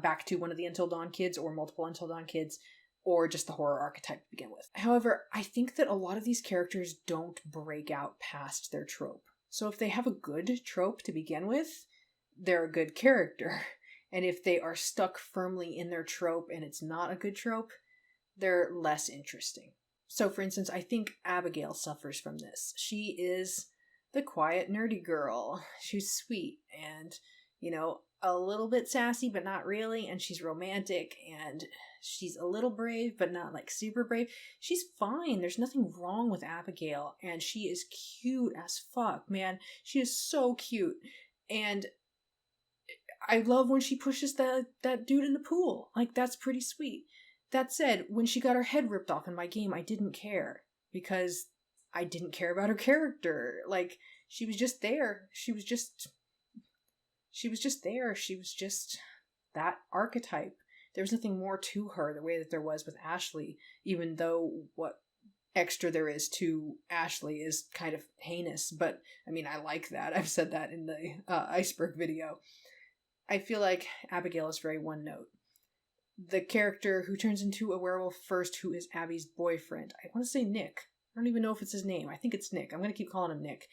Speaker 1: back to one of the Until Dawn kids or multiple Until Dawn kids, or just the horror archetype to begin with. However, I think that a lot of these characters don't break out past their trope. So if they have a good trope to begin with, they're a good character. And if they are stuck firmly in their trope and it's not a good trope, they're less interesting. So, for instance, I think Abigail suffers from this. She is the quiet, nerdy girl. She's sweet and, a little bit sassy, but not really. And she's romantic and she's a little brave, but not like super brave. She's fine. There's nothing wrong with Abigail. And she is cute as fuck, man. She is so cute. And I love when she pushes that dude in the pool. Like, that's pretty sweet. That said, when she got her head ripped off in my game, I didn't care. Because I didn't care about her character. Like, she was just there. She was just there. She was just that archetype. There was nothing more to her the way that there was with Ashley, even though what extra there is to Ashley is kind of heinous. But, I like that. I've said that in the Iceberg video. I feel like Abigail is very one note. The character who turns into a werewolf first, who is Abby's boyfriend. I want to say Nick. I don't even know if it's his name. I think it's Nick. I'm going to keep calling him Nick.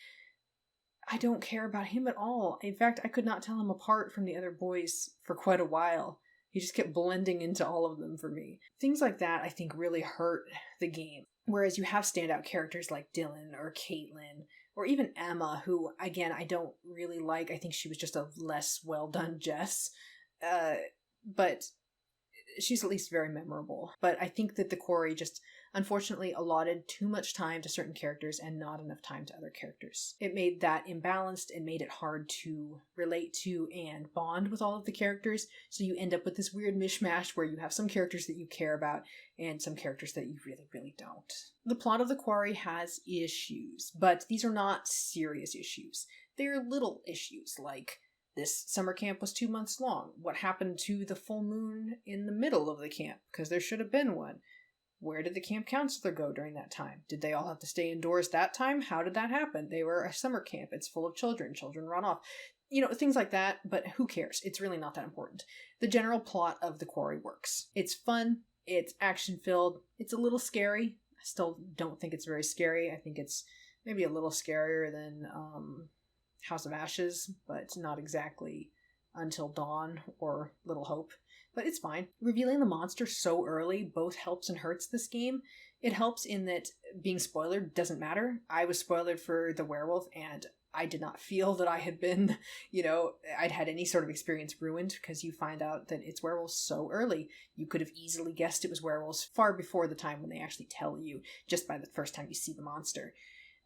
Speaker 1: I don't care about him at all. In fact, I could not tell him apart from the other boys for quite a while. He just kept blending into all of them for me. Things like that, I think, really hurt the game. Whereas you have standout characters like Dylan or Caitlin, or even Emma, who, again, I don't really like. I think she was just a less well-done Jess. But she's at least very memorable. But I think that the Quarry just unfortunately allotted too much time to certain characters and not enough time to other characters. It made that imbalanced and made it hard to relate to and bond with all of the characters, so you end up with this weird mishmash where you have some characters that you care about and some characters that you really, really don't. The plot of the Quarry has issues, but these are not serious issues. They're little issues, like this summer camp was 2 months long. What happened to the full moon in the middle of the camp? Because there should have been one. Where did the camp counselor go during that time? Did they all have to stay indoors that time? How did that happen? They were a summer camp. It's full of children. Children run off. Things like that, but who cares? It's really not that important. The general plot of The Quarry works. It's fun. It's action-filled. It's a little scary. I still don't think it's very scary. I think it's maybe a little scarier than House of Ashes, but not exactly Until Dawn or Little Hope. But it's fine. Revealing the monster so early both helps and hurts this game. It helps in that being spoilered doesn't matter. I was spoilered for the werewolf, and I did not feel that I had been, I'd had any sort of experience ruined, because you find out that it's werewolves so early. You could have easily guessed it was werewolves far before the time when they actually tell you, just by the first time you see the monster.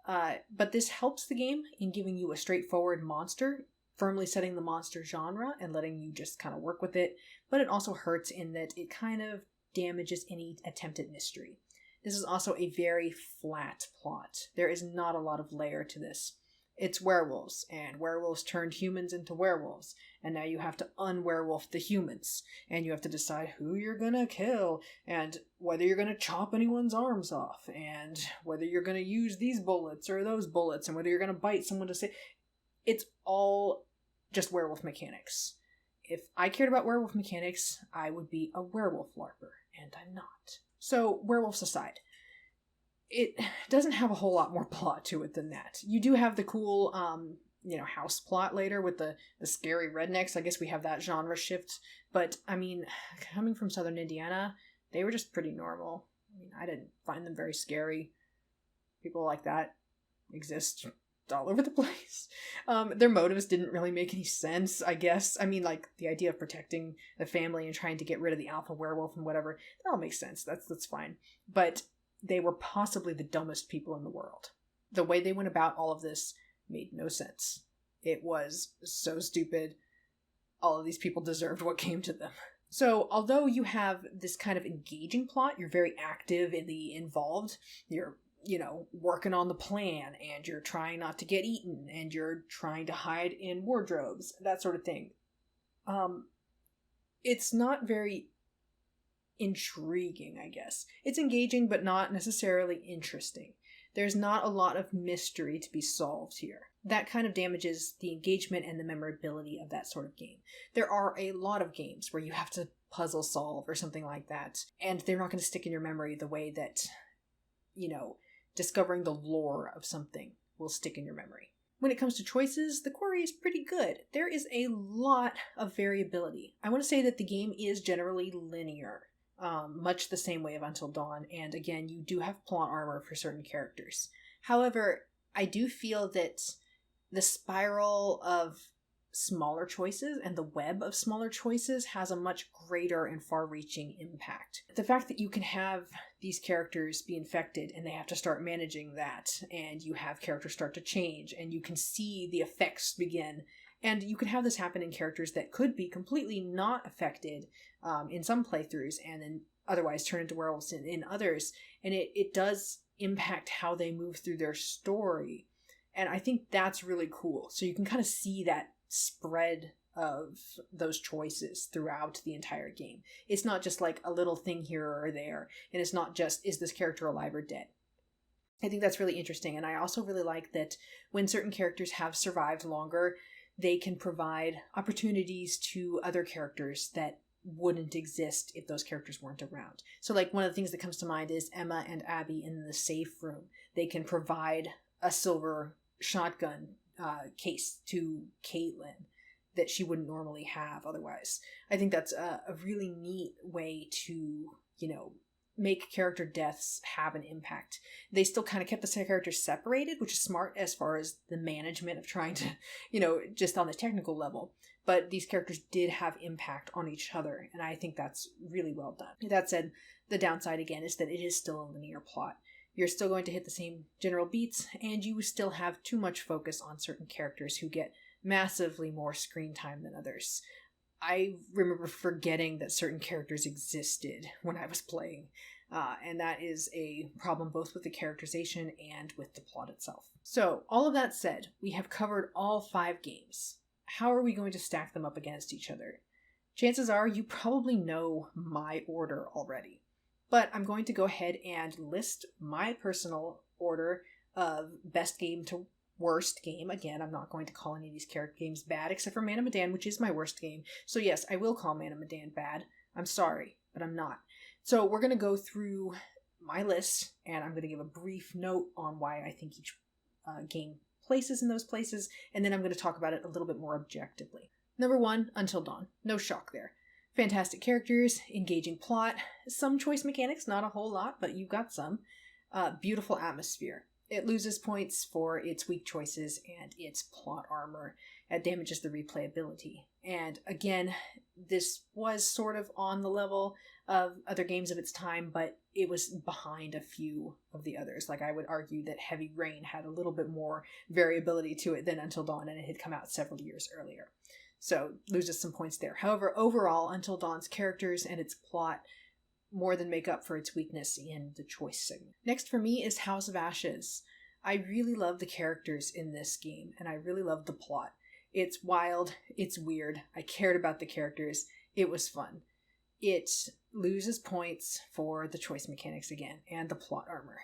Speaker 1: But this helps the game in giving you a straightforward monster, firmly setting the monster genre and letting you just kind of work with it, but it also hurts in that it kind of damages any attempt at mystery. This is also a very flat plot. There is not a lot of layer to this. It's werewolves, and werewolves turned humans into werewolves, and now you have to unwerewolf the humans, and you have to decide who you're gonna kill, and whether you're gonna chop anyone's arms off, and whether you're gonna use these bullets or those bullets, and whether you're gonna bite someone to save. It's all just werewolf mechanics. If I cared about werewolf mechanics, I would be a werewolf LARPer, and I'm not. So, werewolves aside, it doesn't have a whole lot more plot to it than that. You do have the cool, house plot later with the scary rednecks. I guess we have that genre shift. But, coming from southern Indiana, they were just pretty normal. I didn't find them very scary. People like that exist all over the place. Their motives didn't really make any sense, I guess. The idea of protecting the family and trying to get rid of the alpha werewolf and whatever, that all makes sense. That's fine. But they were possibly the dumbest people in the world. The way they went about all of this made no sense. It was so stupid. All of these people deserved what came to them. So, although you have this kind of engaging plot, you're very active in the involved, you're working on the plan, and you're trying not to get eaten, and you're trying to hide in wardrobes, that sort of thing. It's not very intriguing, I guess. It's engaging, but not necessarily interesting. There's not a lot of mystery to be solved here. That kind of damages the engagement and the memorability of that sort of game. There are a lot of games where you have to puzzle solve or something like that, and they're not going to stick in your memory the way that, discovering the lore of something will stick in your memory. When it comes to choices, the Quarry is pretty good. There is a lot of variability. I want to say that the game is generally linear, much the same way of Until Dawn, and again, you do have plot armor for certain characters. However, I do feel that the spiral of smaller choices and the web of smaller choices has a much greater and far-reaching impact. The fact that you can have these characters be infected and they have to start managing that, and you have characters start to change, and you can see the effects begin, and you can have this happen in characters that could be completely not affected in some playthroughs and then otherwise turn into werewolves in others, and it does impact how they move through their story. And I think that's really cool. So you can kind of see that spread of those choices throughout the entire game. It's not just like a little thing here or there, and it's not just, is this character alive or dead? I think that's really interesting, and I also really like that when certain characters have survived longer, they can provide opportunities to other characters that wouldn't exist if those characters weren't around. So like one of the things that comes to mind is Emma and Abby in the safe room. They can provide a silver shotgun case to Caitlin that she wouldn't normally have otherwise. I think that's a really neat way to, make character deaths have an impact. They still kind of kept the characters separated, which is smart as far as the management of trying to, just on the technical level. but these characters did have impact on each other, and I think that's really well done. That said, the downside again is that it is still a linear plot. You're still going to hit the same general beats, and you still have too much focus on certain characters who get massively more screen time than others. I remember forgetting that certain characters existed when I was playing, and that is a problem both with the characterization and with the plot itself. So, all of that said, we have covered all 5 games. How are we going to stack them up against each other? Chances are you probably know my order already, but I'm going to go ahead and list my personal order of best game to worst game. Again, I'm not going to call any of these character games bad, except for Man of Medan, which is my worst game. So yes, I will call Man of Medan bad. I'm sorry, but I'm not. So we're going to go through my list, and I'm going to give a brief note on why I think each game places in those places, and then I'm going to talk about it a little bit more objectively. Number 1, Until Dawn. No shock there. Fantastic characters, engaging plot, some choice mechanics, not a whole lot, but you've got some. Beautiful atmosphere. It loses points for its weak choices and its plot armor. It damages the replayability. And again, this was sort of on the level of other games of its time, but it was behind a few of the others. Like, I would argue that Heavy Rain had a little bit more variability to it than Until Dawn, and it had come out several years earlier. So, loses some points there. However, overall, Until Dawn's characters and its plot more than make up for its weakness in the choice segment. Next for me is House of Ashes. I really love the characters in this game, and I really love the plot. It's wild, it's weird, I cared about the characters, it was fun. It loses points for the choice mechanics again, and the plot armor.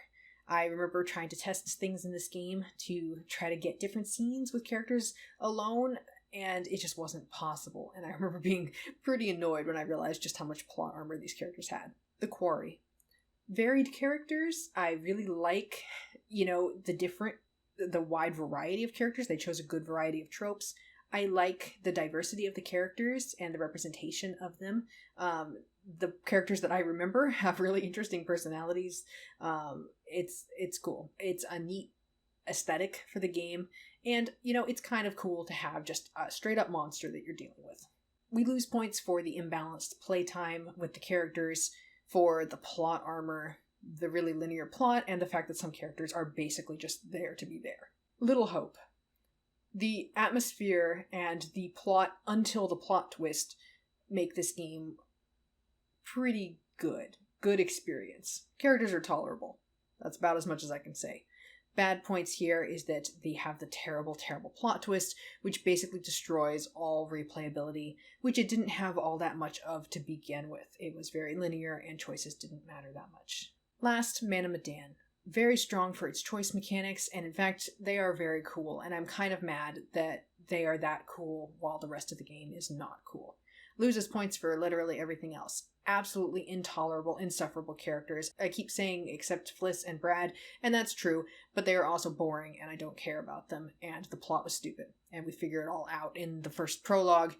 Speaker 1: I remember trying to test things in this game to try to get different scenes with characters alone, and it just wasn't possible. And I remember being pretty annoyed when I realized just how much plot armor these characters had. The Quarry. Varied characters. I really like, the wide variety of characters. They chose a good variety of tropes. I like the diversity of the characters and the representation of them. The characters that I remember have really interesting personalities. It's cool. It's a neat aesthetic for the game. And, it's kind of cool to have just a straight up monster that you're dealing with. We lose points for the imbalanced playtime with the characters, for the plot armor, the really linear plot, and the fact that some characters are basically just there to be there. Little Hope. The atmosphere and the plot until the plot twist make this game pretty good. Good experience. Characters are tolerable. That's about as much as I can say. Bad points here is that they have the terrible, terrible plot twist, which basically destroys all replayability, which it didn't have all that much of to begin with. It was very linear, and choices didn't matter that much. Last, Man of Medan. Very strong for its choice mechanics, and in fact, they are very cool, and I'm kind of mad that they are that cool while the rest of the game is not cool. Loses points for literally everything else. Absolutely intolerable, insufferable characters. I keep saying except Fliss and Brad, and that's true, but they are also boring, and I don't care about them, and the plot was stupid, and we figure it all out in the first prologue,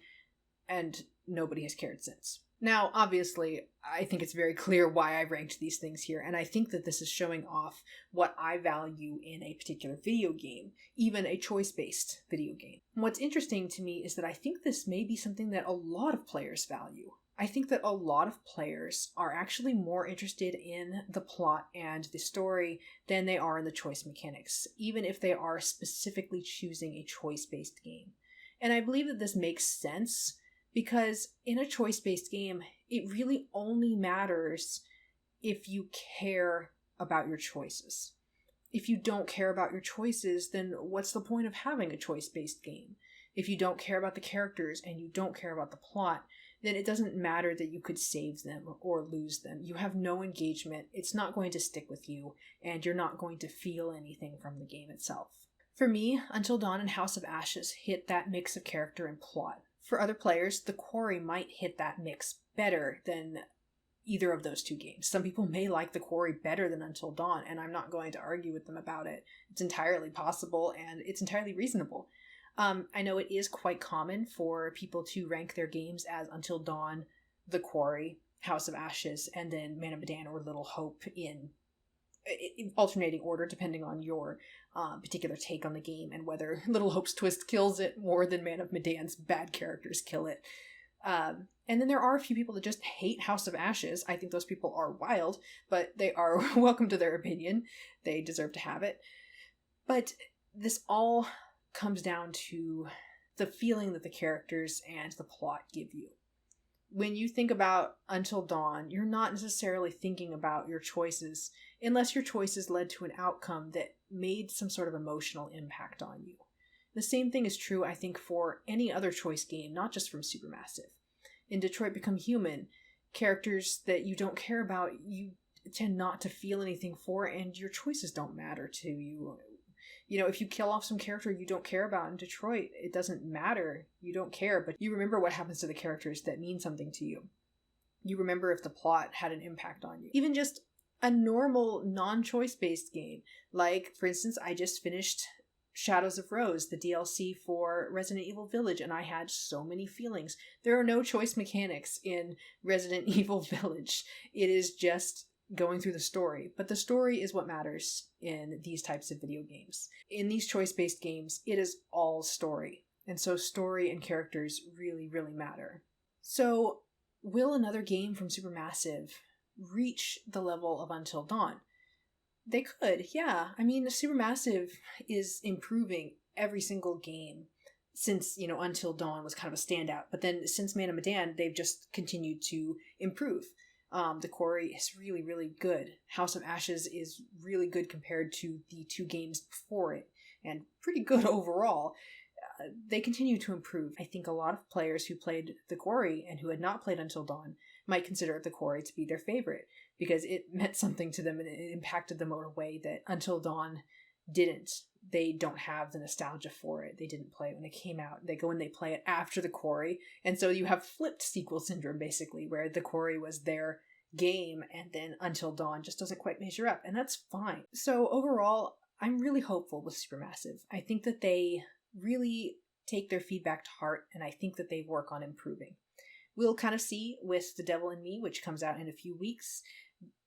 Speaker 1: and nobody has cared since. Now, obviously, I think it's very clear why I ranked these things here, and I think that this is showing off what I value in a particular video game, even a choice-based video game. And what's interesting to me is that I think this may be something that a lot of players value. I think that a lot of players are actually more interested in the plot and the story than they are in the choice mechanics, even if they are specifically choosing a choice-based game. And I believe that this makes sense, because in a choice-based game, it really only matters if you care about your choices. If you don't care about your choices, then what's the point of having a choice-based game? If you don't care about the characters and you don't care about the plot, then it doesn't matter that you could save them or lose them. You have no engagement, it's not going to stick with you, and you're not going to feel anything from the game itself. For me, Until Dawn and House of Ashes hit that mix of character and plot. For other players, The Quarry might hit that mix better than either of those two games. Some people may like The Quarry better than Until Dawn, and I'm not going to argue with them about it. It's entirely possible, and it's entirely reasonable. I know it is quite common for people to rank their games as Until Dawn, The Quarry, House of Ashes, and then Man of Medan or Little Hope in alternating order depending on your particular take on the game and whether Little Hope's twist kills it more than Man of Medan's bad characters kill it. And then there are a few people that just hate House of Ashes. I think those people are wild, but they are welcome to their opinion. They deserve to have it. But this all comes down to the feeling that the characters and the plot give you. When you think about Until Dawn, you're not necessarily thinking about your choices unless your choices led to an outcome that made some sort of emotional impact on you. The same thing is true, I think, for any other choice game, not just from Supermassive. In Detroit Become Human, characters that you don't care about, you tend not to feel anything for, and your choices don't matter to you. You know, if you kill off some character you don't care about in Detroit, it doesn't matter. You don't care, but you remember what happens to the characters that mean something to you. You remember if the plot had an impact on you. Even just a normal, non-choice-based game. Like, for instance, I just finished Shadows of Rose, the DLC for Resident Evil Village, and I had so many feelings. There are no choice mechanics in Resident Evil Village. It is just going through the story, but the story is what matters in these types of video games. In these choice-based games, it is all story, and so story and characters really, really matter. So, will another game from Supermassive reach the level of Until Dawn? They could, yeah. I mean, Supermassive is improving every single game since, Until Dawn was kind of a standout, but then since Man of Medan, they've just continued to improve. The Quarry is really, really good. House of Ashes is really good compared to the two games before it, and pretty good overall. They continue to improve. I think a lot of players who played The Quarry and who had not played Until Dawn might consider The Quarry to be their favorite, because it meant something to them and it impacted them in a way that Until Dawn didn't. They don't have the nostalgia for it. They didn't play it when it came out. They go and they play it after The Quarry, and so you have flipped sequel syndrome, basically, where The Quarry was their game and then Until Dawn just doesn't quite measure up, and that's fine. So overall, I'm really hopeful with Supermassive. I think that they really take their feedback to heart, and I think that they work on improving. We'll kind of see with The Devil in Me, which comes out in a few weeks,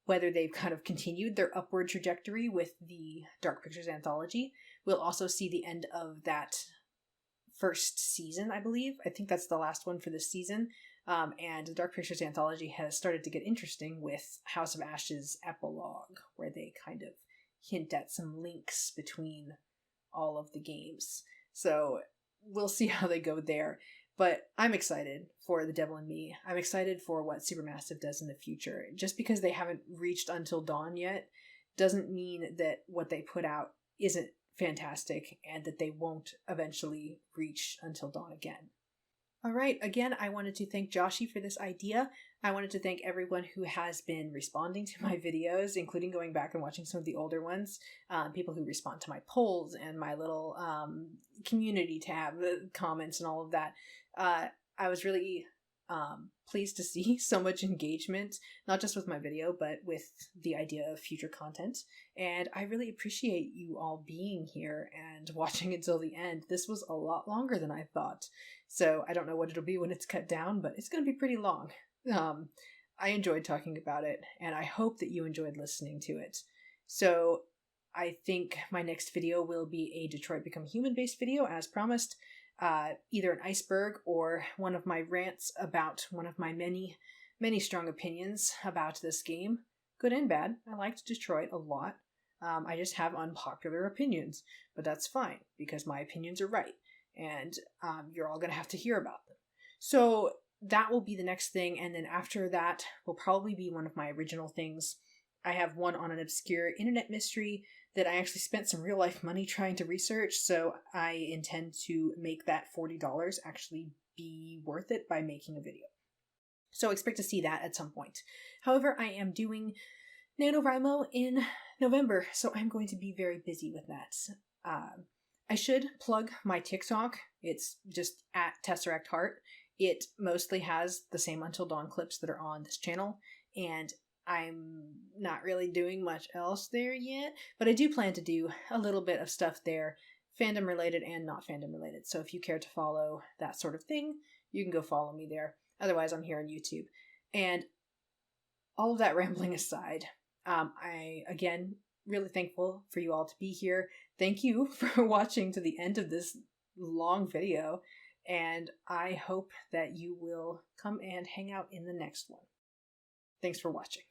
Speaker 1: whether they've kind of continued their upward trajectory with the Dark Pictures anthology. We'll also see the end of that first season, I believe. I think that's the last one for this season. And the Dark Pictures anthology has started to get interesting with House of Ashes epilogue, where they kind of hint at some links between all of the games. So we'll see how they go there. But I'm excited for The Devil in Me. I'm excited for what Supermassive does in the future. Just because they haven't reached Until Dawn yet doesn't mean that what they put out isn't fantastic and that they won't eventually reach Until Dawn again. All right, again, I wanted to thank Joshi for this idea. I wanted to thank everyone who has been responding to my videos, including going back and watching some of the older ones, people who respond to my polls and my little community tab, comments and all of that. I was really pleased to see so much engagement, not just with my video, but with the idea of future content. And I really appreciate you all being here and watching until the end. This was a lot longer than I thought. So I don't know what it'll be when it's cut down, but it's going to be pretty long. I enjoyed talking about it, and I hope that you enjoyed listening to it. So I think my next video will be a Detroit Become Human based video, as promised. Either an iceberg or one of my rants about one of my many, many strong opinions about this game. Good and bad. I liked Detroit a lot. I just have unpopular opinions, but that's fine because my opinions are right, and you're all going to have to hear about them. So that will be the next thing, and then after that will probably be one of my original things. I have one on an obscure internet mystery that I actually spent some real life money trying to research, so I intend to make that $40 actually be worth it by making a video. So expect to see that at some point. However, I am doing NaNoWriMo in November, so I'm going to be very busy with that. I should plug my TikTok. It's just at Tesseract Heart. It mostly has the same Until Dawn clips that are on this channel, and I'm not really doing much else there yet, but I do plan to do a little bit of stuff there, fandom related and not fandom related. So if you care to follow that sort of thing, you can go follow me there. Otherwise, I'm here on YouTube. And all of that rambling aside, I, again, really thankful for you all to be here. Thank you for watching to the end of this long video, and I hope that you will come and hang out in the next one. Thanks for watching.